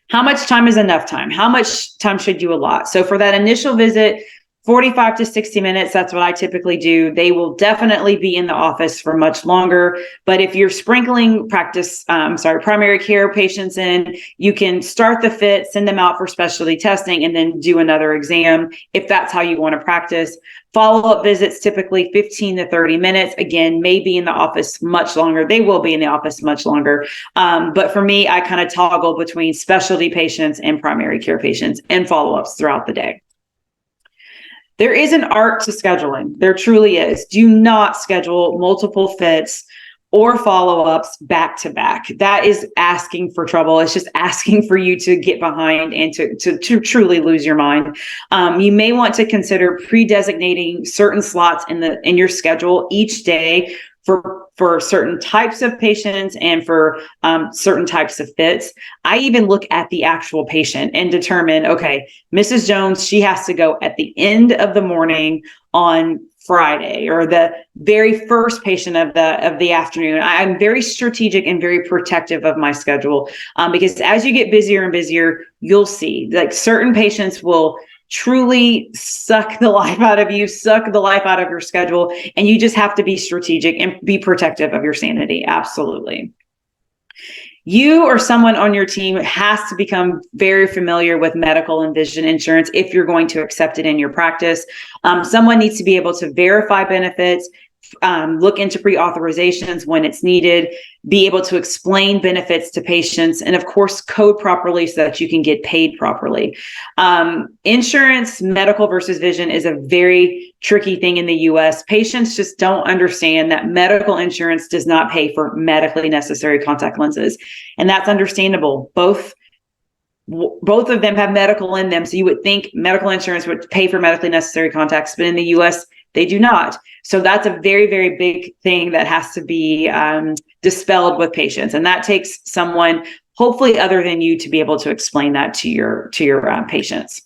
How much time is enough time? How much time should you allot? So for that initial visit, 45 to 60 minutes, that's what I typically do. They will definitely be in the office for much longer. But if you're sprinkling primary care patients in, you can start the fit, send them out for specialty testing, and then do another exam if that's how you want to practice. Follow-up visits, typically 15 to 30 minutes. Again, may be in the office much longer. They will be in the office much longer. But for me, I kind of toggle between specialty patients and primary care patients and follow-ups throughout the day. There is an art to scheduling. There truly is. Do not schedule multiple fits or follow-ups back to back. That is asking for trouble. It's just asking for you to get behind and to truly lose your mind. You may want to consider pre-designating certain slots in your schedule each day for certain types of patients and for certain types of fits. I even look at the actual patient and determine, okay, Mrs. Jones, she has to go at the end of the morning on Friday or the very first patient of the afternoon. I'm very strategic and very protective of my schedule because as you get busier and busier, you'll see like certain patients will truly suck the life out of you, suck the life out of your schedule. And you just have to be strategic and be protective of your sanity. Absolutely. You or someone on your team has to become very familiar with medical and vision insurance if you're going to accept it in your practice. Someone needs to be able to verify benefits, look into pre-authorizations when it's needed, be able to explain benefits to patients, and of course, code properly so that you can get paid properly. Insurance, medical versus vision is a very tricky thing in the US. Patients just don't understand that medical insurance does not pay for medically necessary contact lenses. And that's understandable. Both of them have medical in them. So you would think medical insurance would pay for medically necessary contacts, but in the US, they do not. So that's a very, very big thing that has to be dispelled with patients. And that takes someone, hopefully other than you, to be able to explain that to your patients.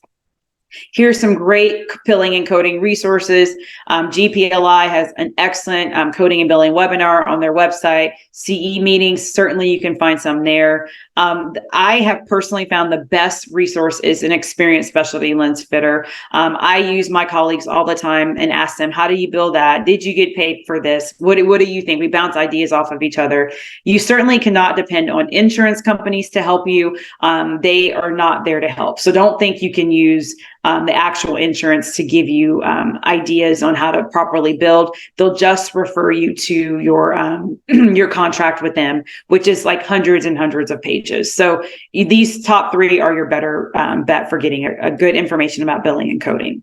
Here's some great billing and coding resources. GPLI has an excellent coding and billing webinar on their website. CE meetings, certainly you can find some there. I have personally found the best resource is an experienced specialty lens fitter. I use my colleagues all the time and ask them, how do you bill that? Did you get paid for this? What do you think? We bounce ideas off of each other. You certainly cannot depend on insurance companies to help you. They are not there to help. So don't think you can use the actual insurance to give you ideas on how to properly build. They'll just refer you to your contract with them, which is like hundreds and hundreds of pages. So these top three are your better bet for getting a good information about billing and coding.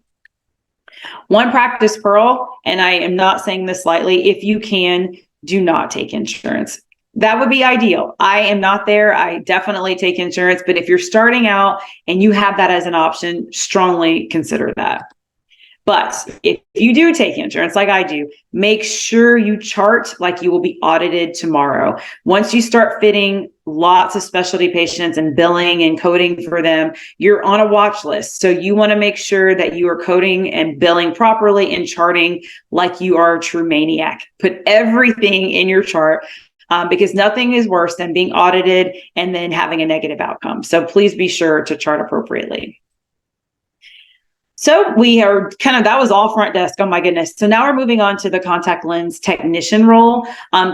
One practice pearl, and I am not saying this lightly, if you can, do not take insurance. That would be ideal. I am not there. I definitely take insurance, but if you're starting out and you have that as an option, strongly consider that. But if you do take insurance, like I do, make sure you chart like you will be audited tomorrow. Once you start fitting lots of specialty patients and billing and coding for them, you're on a watch list. So you want to make sure that you are coding and billing properly and charting like you are a true maniac. Put everything in your chart. Because nothing is worse than being audited and then having a negative outcome. So please be sure to chart appropriately. So we are that was all front desk. Oh my goodness. So now we're moving on to the contact lens technician role.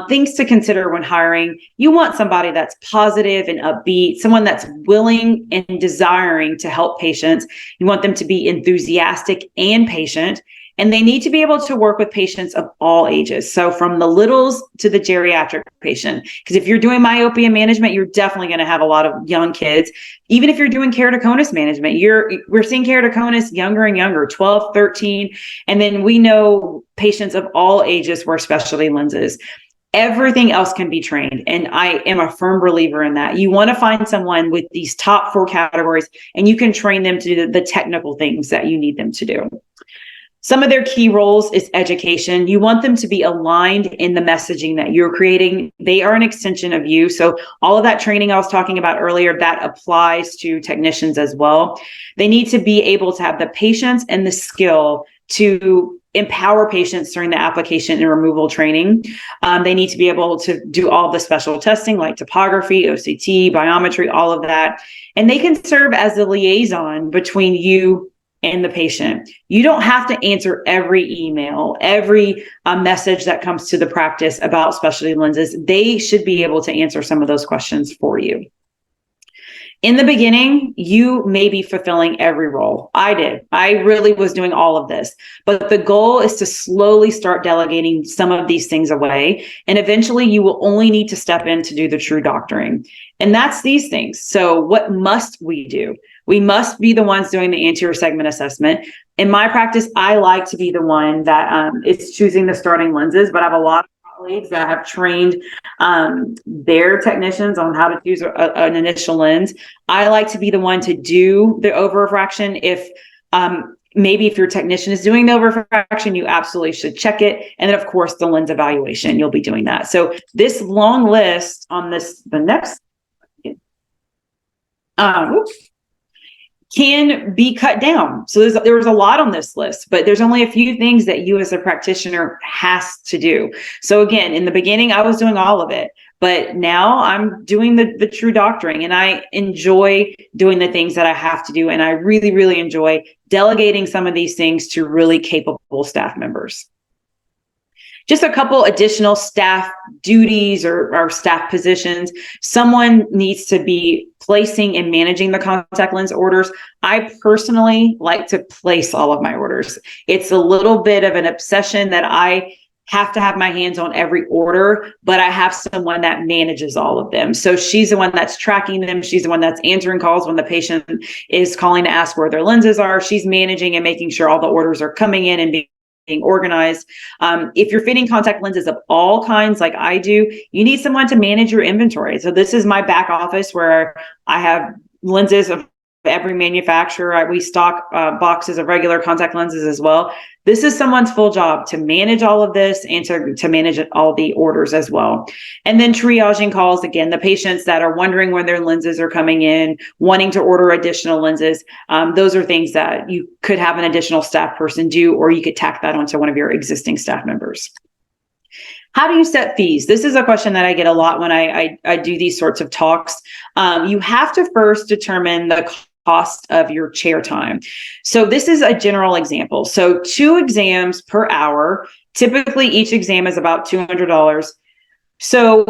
Things to consider when hiring. You want somebody that's positive and upbeat, someone that's willing and desiring to help patients. You want them to be enthusiastic and patient. And they need to be able to work with patients of all ages. So from the littles to the geriatric patient. Because if you're doing myopia management, you're definitely going to have a lot of young kids. Even if you're doing keratoconus management, we're seeing keratoconus younger and younger, 12, 13. And then we know patients of all ages wear specialty lenses. Everything else can be trained. And I am a firm believer in that. You want to find someone with these top 4 categories, and you can train them to do the technical things that you need them to do. Some of their key roles is education. You want them to be aligned in the messaging that you're creating. They are an extension of you. So all of that training I was talking about earlier, that applies to technicians as well. They need to be able to have the patience and the skill to empower patients during the application and removal training. They need to be able to do all the special testing like topography, OCT, biometry, all of that. And they can serve as the liaison between you and the patient. You don't have to answer every email, every message that comes to the practice about specialty lenses. They should be able to answer some of those questions for you. In the beginning, you may be fulfilling every role. I did. I really was doing all of this. But the goal is to slowly start delegating some of these things away. And eventually you will only need to step in to do the true doctoring. And that's these things. So what must we do? We must be the ones doing the anterior segment assessment. In my practice, I like to be the one that is choosing the starting lenses, but I have a lot of colleagues that have trained their technicians on how to choose an initial lens. I like to be the one to do the over-refraction. If maybe if your technician is doing the over-refraction, you absolutely should check it. And then of course, the lens evaluation, you'll be doing that. So this long list on the next, can be cut down. So there's a lot on this list, but there's only a few things that you as a practitioner has to do. So again, in the beginning, I was doing all of it, but now I'm doing the true doctoring, and I enjoy doing the things that I have to do. And I really, really enjoy delegating some of these things to really capable staff members. Just a couple additional staff duties or staff positions. Someone needs to be placing and managing the contact lens orders. I personally like to place all of my orders. It's a little bit of an obsession that I have to have my hands on every order, but I have someone that manages all of them. So she's the one that's tracking them. She's the one that's answering calls when the patient is calling to ask where their lenses are. She's managing and making sure all the orders are coming in and being organized. If you're fitting contact lenses of all kinds, like I do, you need someone to manage your inventory. So this is my back office where I have lenses of every manufacturer. We stock boxes of regular contact lenses as well. This is someone's full job to manage all of this and to manage all the orders as well. And then triaging calls, again, the patients that are wondering when their lenses are coming in, wanting to order additional lenses. Those are things that you could have an additional staff person do, or you could tack that onto one of your existing staff members. How do you set fees? This is a question that I get a lot when I do these sorts of talks. You have to first determine the cost of your chair time. So this is a general example. So 2 exams per hour, typically each exam is about $200. So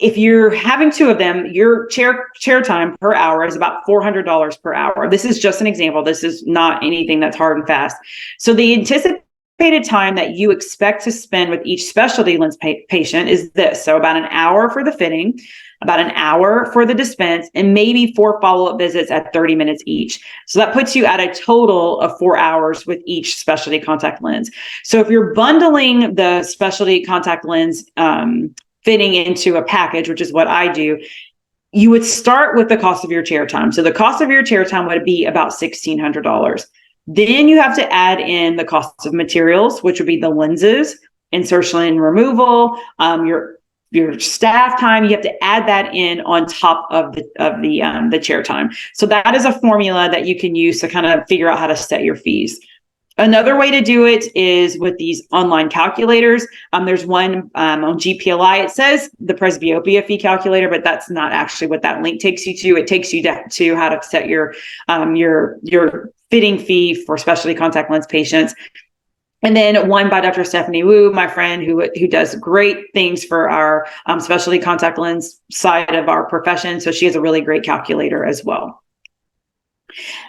if you're having 2 of them, your chair time per hour is about $400 per hour. This is just an example. This is not anything that's hard and fast. So the anticipated time that you expect to spend with each specialty lens patient is this. So about an hour for the fitting, about an hour for the dispense, and maybe 4 follow-up visits at 30 minutes each. So that puts you at a total of 4 hours with each specialty contact lens. So if you're bundling the specialty contact lens fitting into a package, which is what I do, you would start with the cost of your chair time. So the cost of your chair time would be about $1,600. Then you have to add in the cost of materials, which would be the lenses, insertion and removal, your staff time. You have to add that in on top of the chair time. So that is a formula that you can use to kind of figure out how to set your fees. Another way to do it is with these online calculators. There's one on GPLI. It says the presbyopia fee calculator, but that's not actually what that link takes you to. It takes you to how to set your fitting fee for specialty contact lens patients. And then one by Dr. Stephanie Wu, my friend who does great things for our specialty contact lens side of our profession. So she has a really great calculator as well.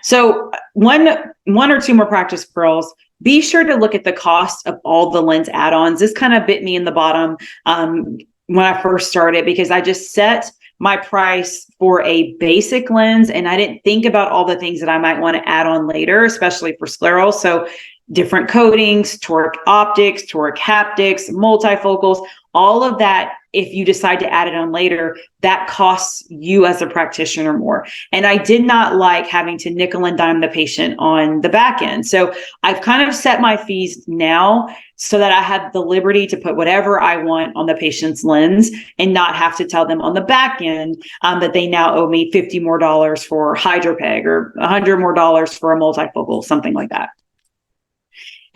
So one or two more practice pearls. Be sure to look at the cost of all the lens add-ons. This kind of bit me in the bottom when I first started, because I just set my price for a basic lens and I didn't think about all the things that I might want to add on later, especially for scleral. So different coatings, toric optics, toric haptics, multifocals, all of that, if you decide to add it on later, that costs you as a practitioner more. And I did not like having to nickel and dime the patient on the back end. So I've kind of set my fees now so that I have the liberty to put whatever I want on the patient's lens and not have to tell them on the back end that they now owe me $50 more for HydroPeg or $100 more for a multifocal, something like that.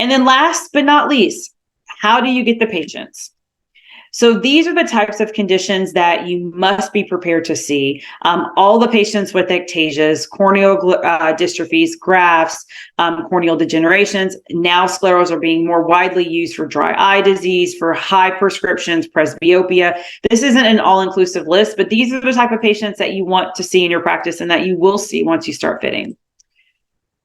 And then last but not least, how do you get the patients? So these are the types of conditions that you must be prepared to see. All the patients with ectasias, corneal dystrophies, grafts, corneal degenerations. Now sclerals are being more widely used for dry eye disease, for high prescriptions, presbyopia. This isn't an all-inclusive list, but these are the type of patients that you want to see in your practice and that you will see once you start fitting.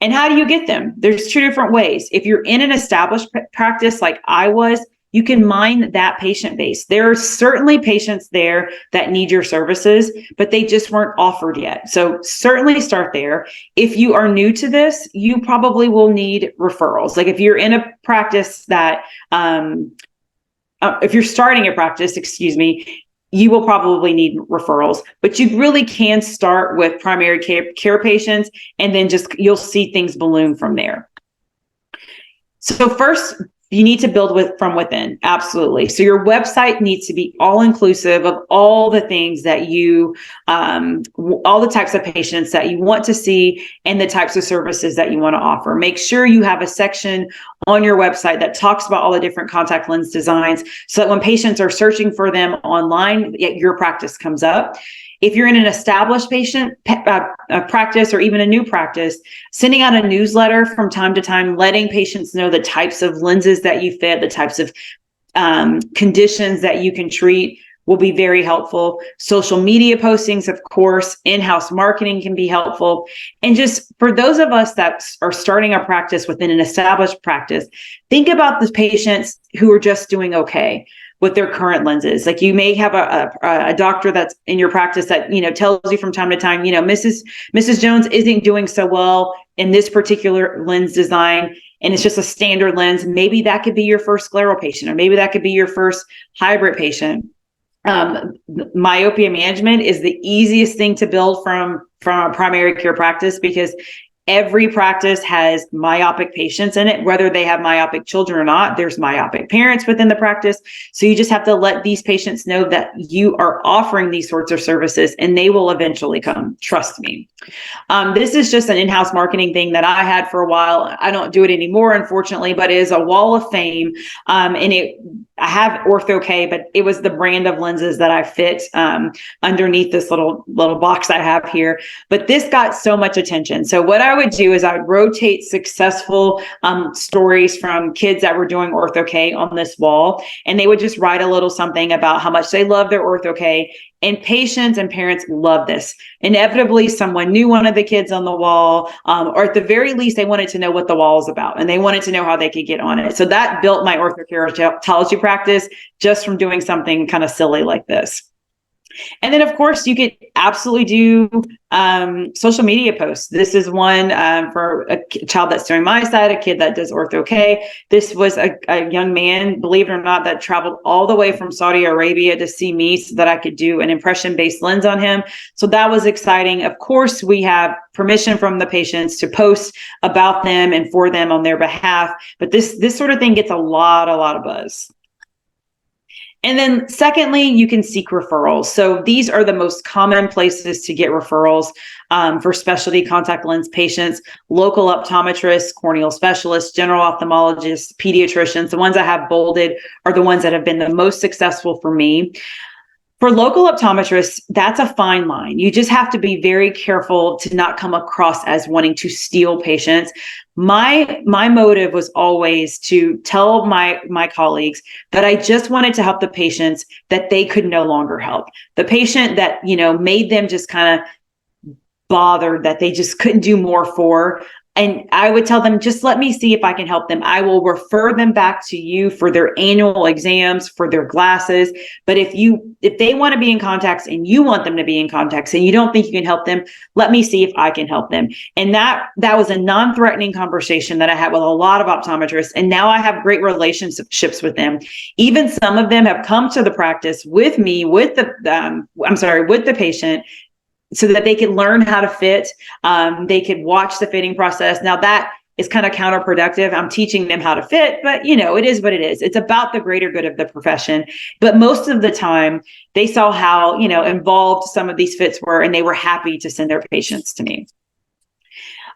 And how do you get them? There's 2 different ways. If you're in an established practice like I was, you can mine that patient base. There are certainly patients there that need your services, but they just weren't offered yet. So certainly start there. If you are new to this, you probably will need referrals. Like if you're in a practice that, if you're starting a practice, you will probably need referrals, but you really can start with primary care patients, and then you'll see things balloon from there. So first, you need to build from within. Absolutely. So your website needs to be all inclusive of all the things that you, all the types of patients that you want to see and the types of services that you want to offer. Make sure you have a section on your website that talks about all the different contact lens designs so that when patients are searching for them online, your practice comes up. If you're in an established practice or even a new practice, sending out a newsletter from time to time, letting patients know the types of lenses that you fit, the types of conditions that you can treat will be very helpful. Social media postings, of course, in-house marketing can be helpful. And just for those of us that are starting a practice within an established practice, think about the patients who are just doing okay with their current lenses. Like you may have a doctor that's in your practice that, tells you from time to time, Mrs. Jones isn't doing so well in this particular lens design, and it's just a standard lens. Maybe that could be your first scleral patient, or maybe that could be your first hybrid patient. Myopia management is the easiest thing to build from a primary care practice, because every practice has myopic patients in it, whether they have myopic children or not. There's myopic parents within the practice. So you just have to let these patients know that you are offering these sorts of services, and they will eventually come. Trust me. This is just an in-house marketing thing that I had for a while. I don't do it anymore, unfortunately, but it is a wall of fame. I have Ortho-K, but it was the brand of lenses that I fit underneath this little box I have here. But this got so much attention. So what I would do is I would rotate successful stories from kids that were doing Ortho-K on this wall, and they would just write a little something about how much they love their Ortho-K. And patients and parents love this. Inevitably, someone knew one of the kids on the wall, or at the very least, they wanted to know what the wall is about, and they wanted to know how they could get on it. So that built my orthokeratology practice just from doing something kind of silly like this. And then, of course, you could absolutely do social media posts. This is one for a child that's doing my side, a kid that does Ortho-K. This was a young man, believe it or not, that traveled all the way from Saudi Arabia to see me so that I could do an impression-based lens on him. So that was exciting. Of course, we have permission from the patients to post about them and for them on their behalf. But this sort of thing gets a lot of buzz. And then secondly, you can seek referrals. So these are the most common places to get referrals for specialty contact lens patients: local optometrists, corneal specialists, general ophthalmologists, pediatricians. The ones I have bolded are the ones that have been the most successful for me. For local optometrists, that's a fine line. You just have to be very careful to not come across as wanting to steal patients. My motive was always to tell my colleagues that I just wanted to help the patients that they could no longer help. The patient that, made them just kind of bothered, that they just couldn't do more for. And I would tell them, just let me see if I can help them. I will refer them back to you for their annual exams, for their glasses. But if they want to be in contacts and you want them to be in contacts and you don't think you can help them, let me see if I can help them. And that was a non-threatening conversation that I had with a lot of optometrists. And now I have great relationships with them. Even some of them have come to the practice with me, with the patient, so that they can learn how to fit. They could watch the fitting process. Now that is kind of counterproductive. I'm teaching them how to fit, but it is what it is. It's about the greater good of the profession. But most of the time they saw how, involved some of these fits were, and they were happy to send their patients to me.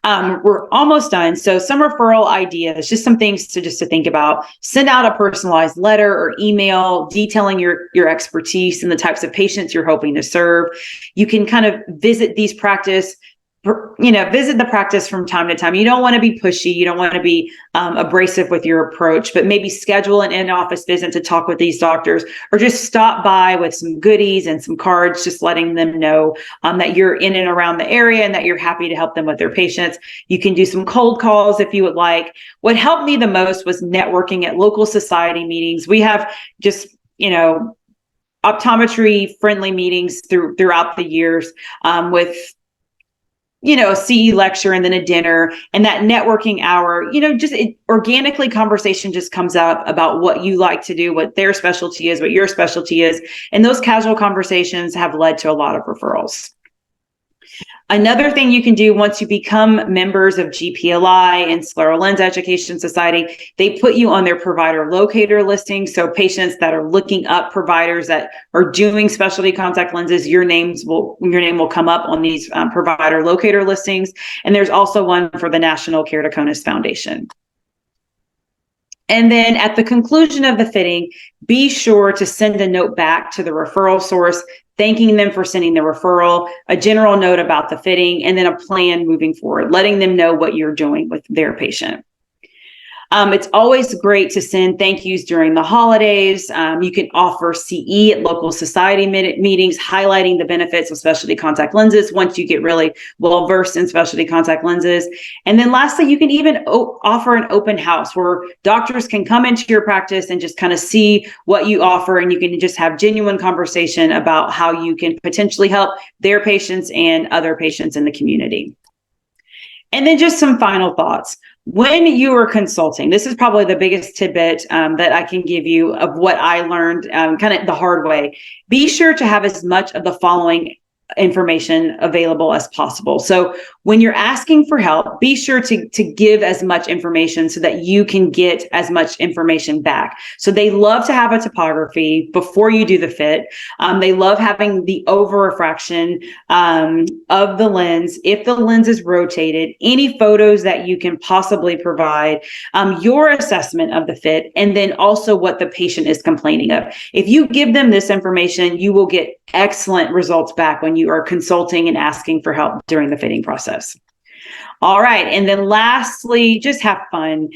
We're almost done. So some referral ideas, just some things to think about. Send out a personalized letter or email detailing your expertise and the types of patients you're hoping to serve. You can kind of visit the practice from time to time. You don't want to be pushy. You don't want to be abrasive with your approach, but maybe schedule an in-office visit to talk with these doctors, or just stop by with some goodies and some cards, just letting them know that you're in and around the area and that you're happy to help them with their patients. You can do some cold calls if you would like. What helped me the most was networking at local society meetings. We have just, optometry friendly meetings throughout the years with a CE lecture and then a dinner, and that networking hour, organically conversation just comes up about what you like to do, what their specialty is, what your specialty is. And those casual conversations have led to a lot of referrals. Another thing you can do once you become members of GPLI and Scleral Lens Education Society, they put you on their provider locator listing. So patients that are looking up providers that are doing specialty contact lenses, your name will come up on these provider locator listings. And there's also one for the National Keratoconus Foundation. And then at the conclusion of the fitting, be sure to send a note back to the referral source, thanking them for sending the referral, a general note about the fitting, and then a plan moving forward, letting them know what you're doing with their patient. It's always great to send thank yous during the holidays. You can offer CE at local society meetings, highlighting the benefits of specialty contact lenses once you get really well versed in specialty contact lenses. And then lastly, you can even offer an open house where doctors can come into your practice and just kind of see what you offer, and you can just have genuine conversation about how you can potentially help their patients and other patients in the community. And then just some final thoughts. When you are consulting, this is probably the biggest tidbit that I can give you of what I learned kind of the hard way. Be sure to have as much of the following information available as possible. So when you're asking for help, be sure to give as much information so that you can get as much information back. So they love to have a topography before you do the fit. They love having the over refraction of the lens. If the lens is rotated, any photos that you can possibly provide, your assessment of the fit, and then also what the patient is complaining of. If you give them this information, you will get excellent results back when you are consulting and asking for help during the fitting process. All right. And then lastly, just have fun.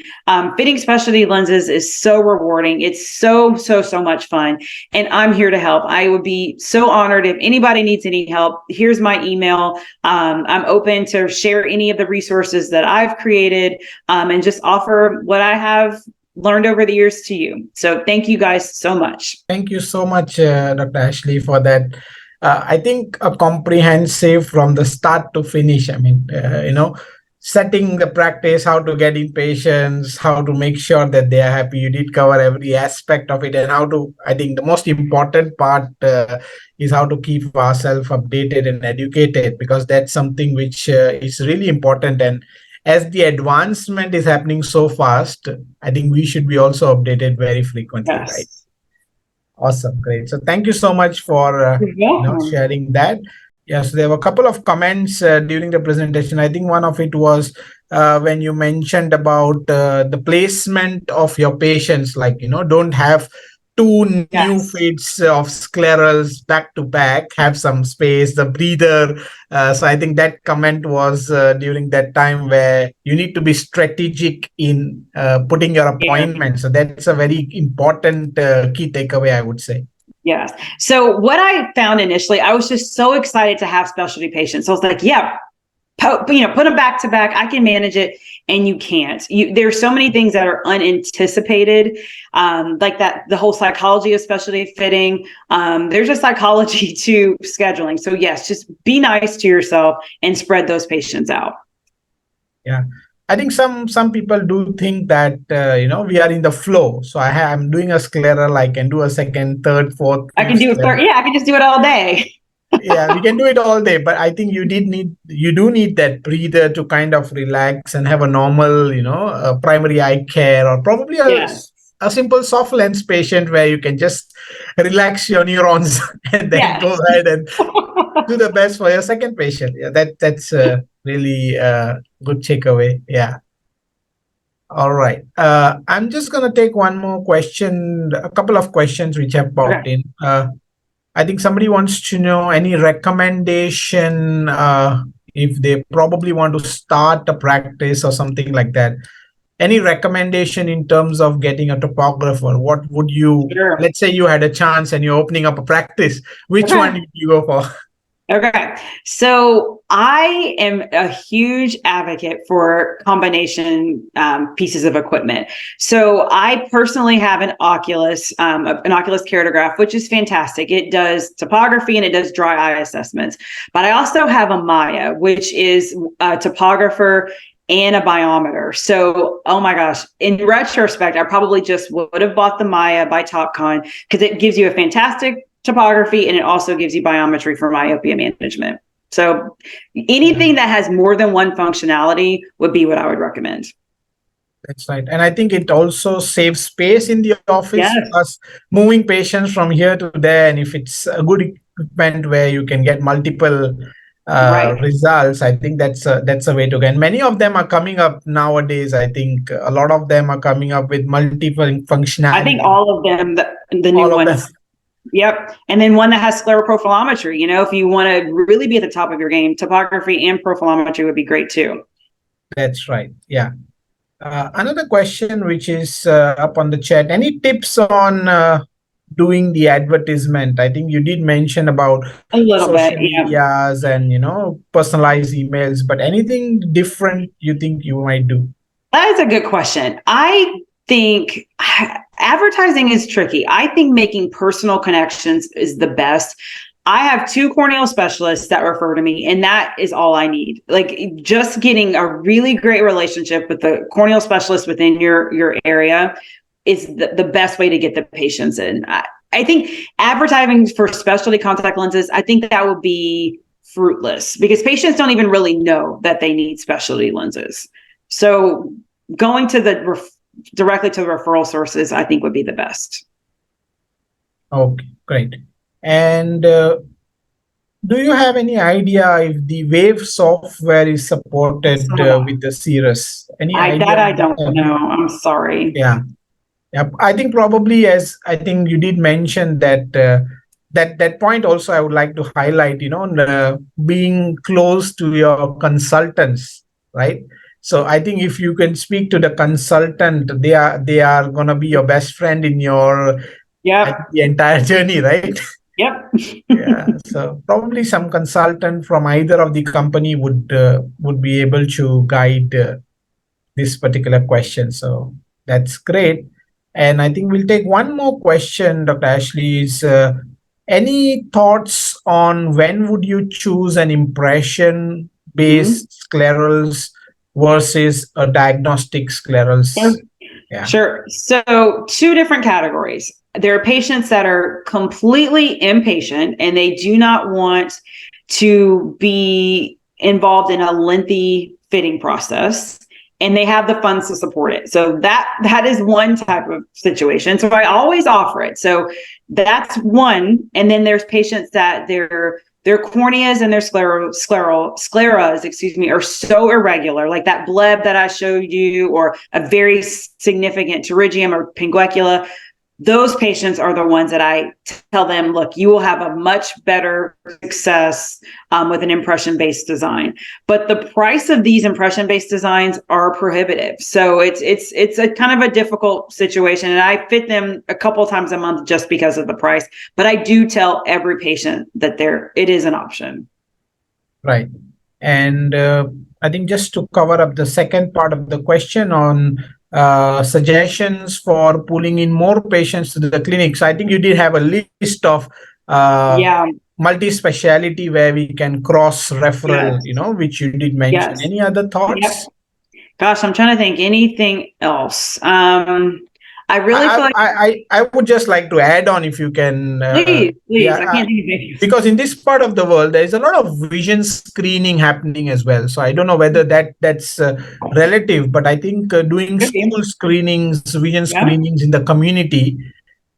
Fitting specialty lenses is so rewarding. It's so much fun. And I'm here to help. I would be so honored if anybody needs any help. Here's my email. I'm open to share any of the resources that I've created and just offer what I have learned over the years to you. So thank you guys so much. Thank you so much, Dr. Ashley, for that. I think a comprehensive from the start to finish. I mean, setting the practice, how to get in patients, how to make sure that they are happy. You did cover every aspect of it, and how to, I think the most important part is how to keep ourselves updated and educated, because that's something which is really important. And as the advancement is happening so fast, I think we should be also updated very frequently, Yes. right? Awesome, great. So thank you so much for sharing that. Yes, there were a couple of comments during the presentation. I think one of it was when you mentioned about the placement of your patients, like, don't have two new fits of sclerals back to back, have some space, the breather. So I think that comment was during that time where you need to be strategic in putting your appointment. So that's a very important key takeaway, I would say. Yes. So what I found initially, I was just so excited to have specialty patients. So I was like, yeah, put them back to back. I can manage it. And you can't. There's so many things that are unanticipated, like that, the whole psychology of specialty fitting. There's a psychology to scheduling. So yes, just be nice to yourself and spread those patients out. Yeah. I think some people do think that, we are in the flow. So I'm doing a scleral, I can do a second, third, fourth. I can do a third. Yeah, I can just do it all day. Yeah, we can do it all day, but I think you do need that breather to kind of relax and have a normal, primary eye care, or probably a simple soft lens patient where you can just relax your neurons and then go ahead and do the best for your second patient. Yeah, that's really good takeaway. Yeah. All right. I'm just going to take one more question, a couple of questions which have popped in. I think somebody wants to know any recommendation if they probably want to start a practice or something like that. Any recommendation in terms of getting a topographer? What would you, let's say you had a chance and you're opening up a practice, which one did you go for? Okay. So I am a huge advocate for combination pieces of equipment. So I personally have an Oculus keratograph, which is fantastic. It does topography and it does dry eye assessments. But I also have a Maya, which is a topographer and a biometer. So, oh my gosh, in retrospect, I probably just would have bought the Maya by Topcon because it gives you a fantastic topography and it also gives you biometry for myopia management. So anything that has more than one functionality would be what I would recommend. That's right. And I think it also saves space in the office, plus moving patients from here to there. And if it's a good equipment where you can get multiple results, I think that's a way to go. And many of them are coming up nowadays. I think a lot of them are coming up with multiple functionality. I think all of them, the new ones. Yep. And then one that has scleroprofilometry. If you want to really be at the top of your game, topography and profilometry would be great too. That's right. Yeah. Another question which is up on the chat. Any tips on doing the advertisement? I think you did mention about A little bit, social yeah. medias and personalized emails, but anything different you think you might do? That is a good question. I think advertising is tricky. I think making personal connections is the best. I have two corneal specialists that refer to me, and that is all I need. Like, just getting a really great relationship with the corneal specialist within your area is the best way to get the patients in. I think advertising for specialty contact lenses, I think that would be fruitless because patients don't even really know that they need specialty lenses. So going to directly to the referral sources, I think would be the best. Okay, great. And do you have any idea if the Wave software is supported with the Cirrus? Any idea? I don't know. I'm sorry. Yeah. Yeah, I think probably, as I think you did mention that that point also I would like to highlight, being close to your consultants, right? So I think if you can speak to the consultant, they are gonna be your best friend in your the entire journey, right? Yep. Yeah. So probably some consultant from either of the company would be able to guide this particular question. So that's great. And I think we'll take one more question, Dr. Ashley. Is any thoughts on when would you choose an impression-based sclerals versus a diagnostic sclerals? Yeah. Sure. So two different categories. There are patients that are completely impatient and they do not want to be involved in a lengthy fitting process, and they have the funds to support it. So that is one type of situation. So I always offer it. So that's one. And then there's patients that their corneas and their scleras, are so irregular, like that bleb that I showed you, or a very significant pterygium or pinguecula. Those patients are the ones that I tell them, look, you will have a much better success with an impression-based design. But the price of these impression-based designs are prohibitive. So it's a kind of a difficult situation. And I fit them a couple of times a month just because of the price. But I do tell every patient that it is an option. Right. And I think just to cover up the second part of the question on suggestions for pulling in more patients to the clinics, I think you did have a list of multi-speciality where we can cross-referral, which you did mention. Any other thoughts? Yep. Gosh, I'm trying to think anything else. I really feel like I would just like to add on, if you can. Please. I can't think of it. Because in this part of the world, there is a lot of vision screening happening as well. So I don't know whether that's relative, but I think doing school screenings, vision screenings in the community,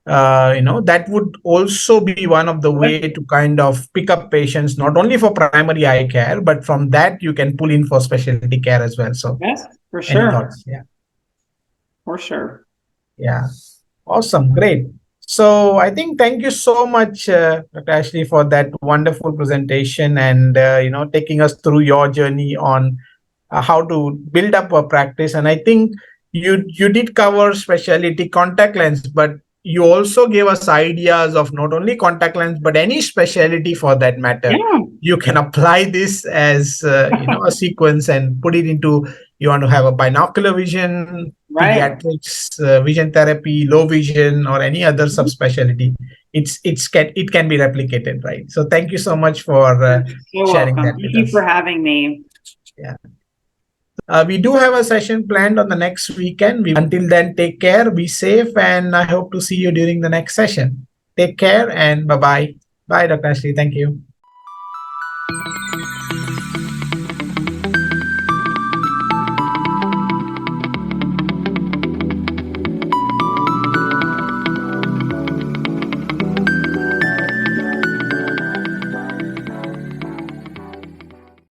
that would also be one of the way to kind of pick up patients, not only for primary eye care, but from that you can pull in for specialty care as well. So yes, for sure. Any thoughts? Yeah. For sure. Yeah. Awesome. Great. So I think thank you so much, Dr. Ashley, for that wonderful presentation and, taking us through your journey on how to build up a practice. And I think you did cover specialty contact lens, but you also gave us ideas of not only contact lens, but any specialty for that matter. Yeah. You can apply this as, a sequence and put it into, you want to have a binocular vision, pediatrics, vision therapy, low vision, or any other subspecialty. It can be replicated, right? So thank you so much for sharing that. Thank you for having me. Yeah. We do have a session planned on the next weekend. Until then, take care, be safe, and I hope to see you during the next session. Take care and bye-bye. Bye, Dr. Ashley. Thank you.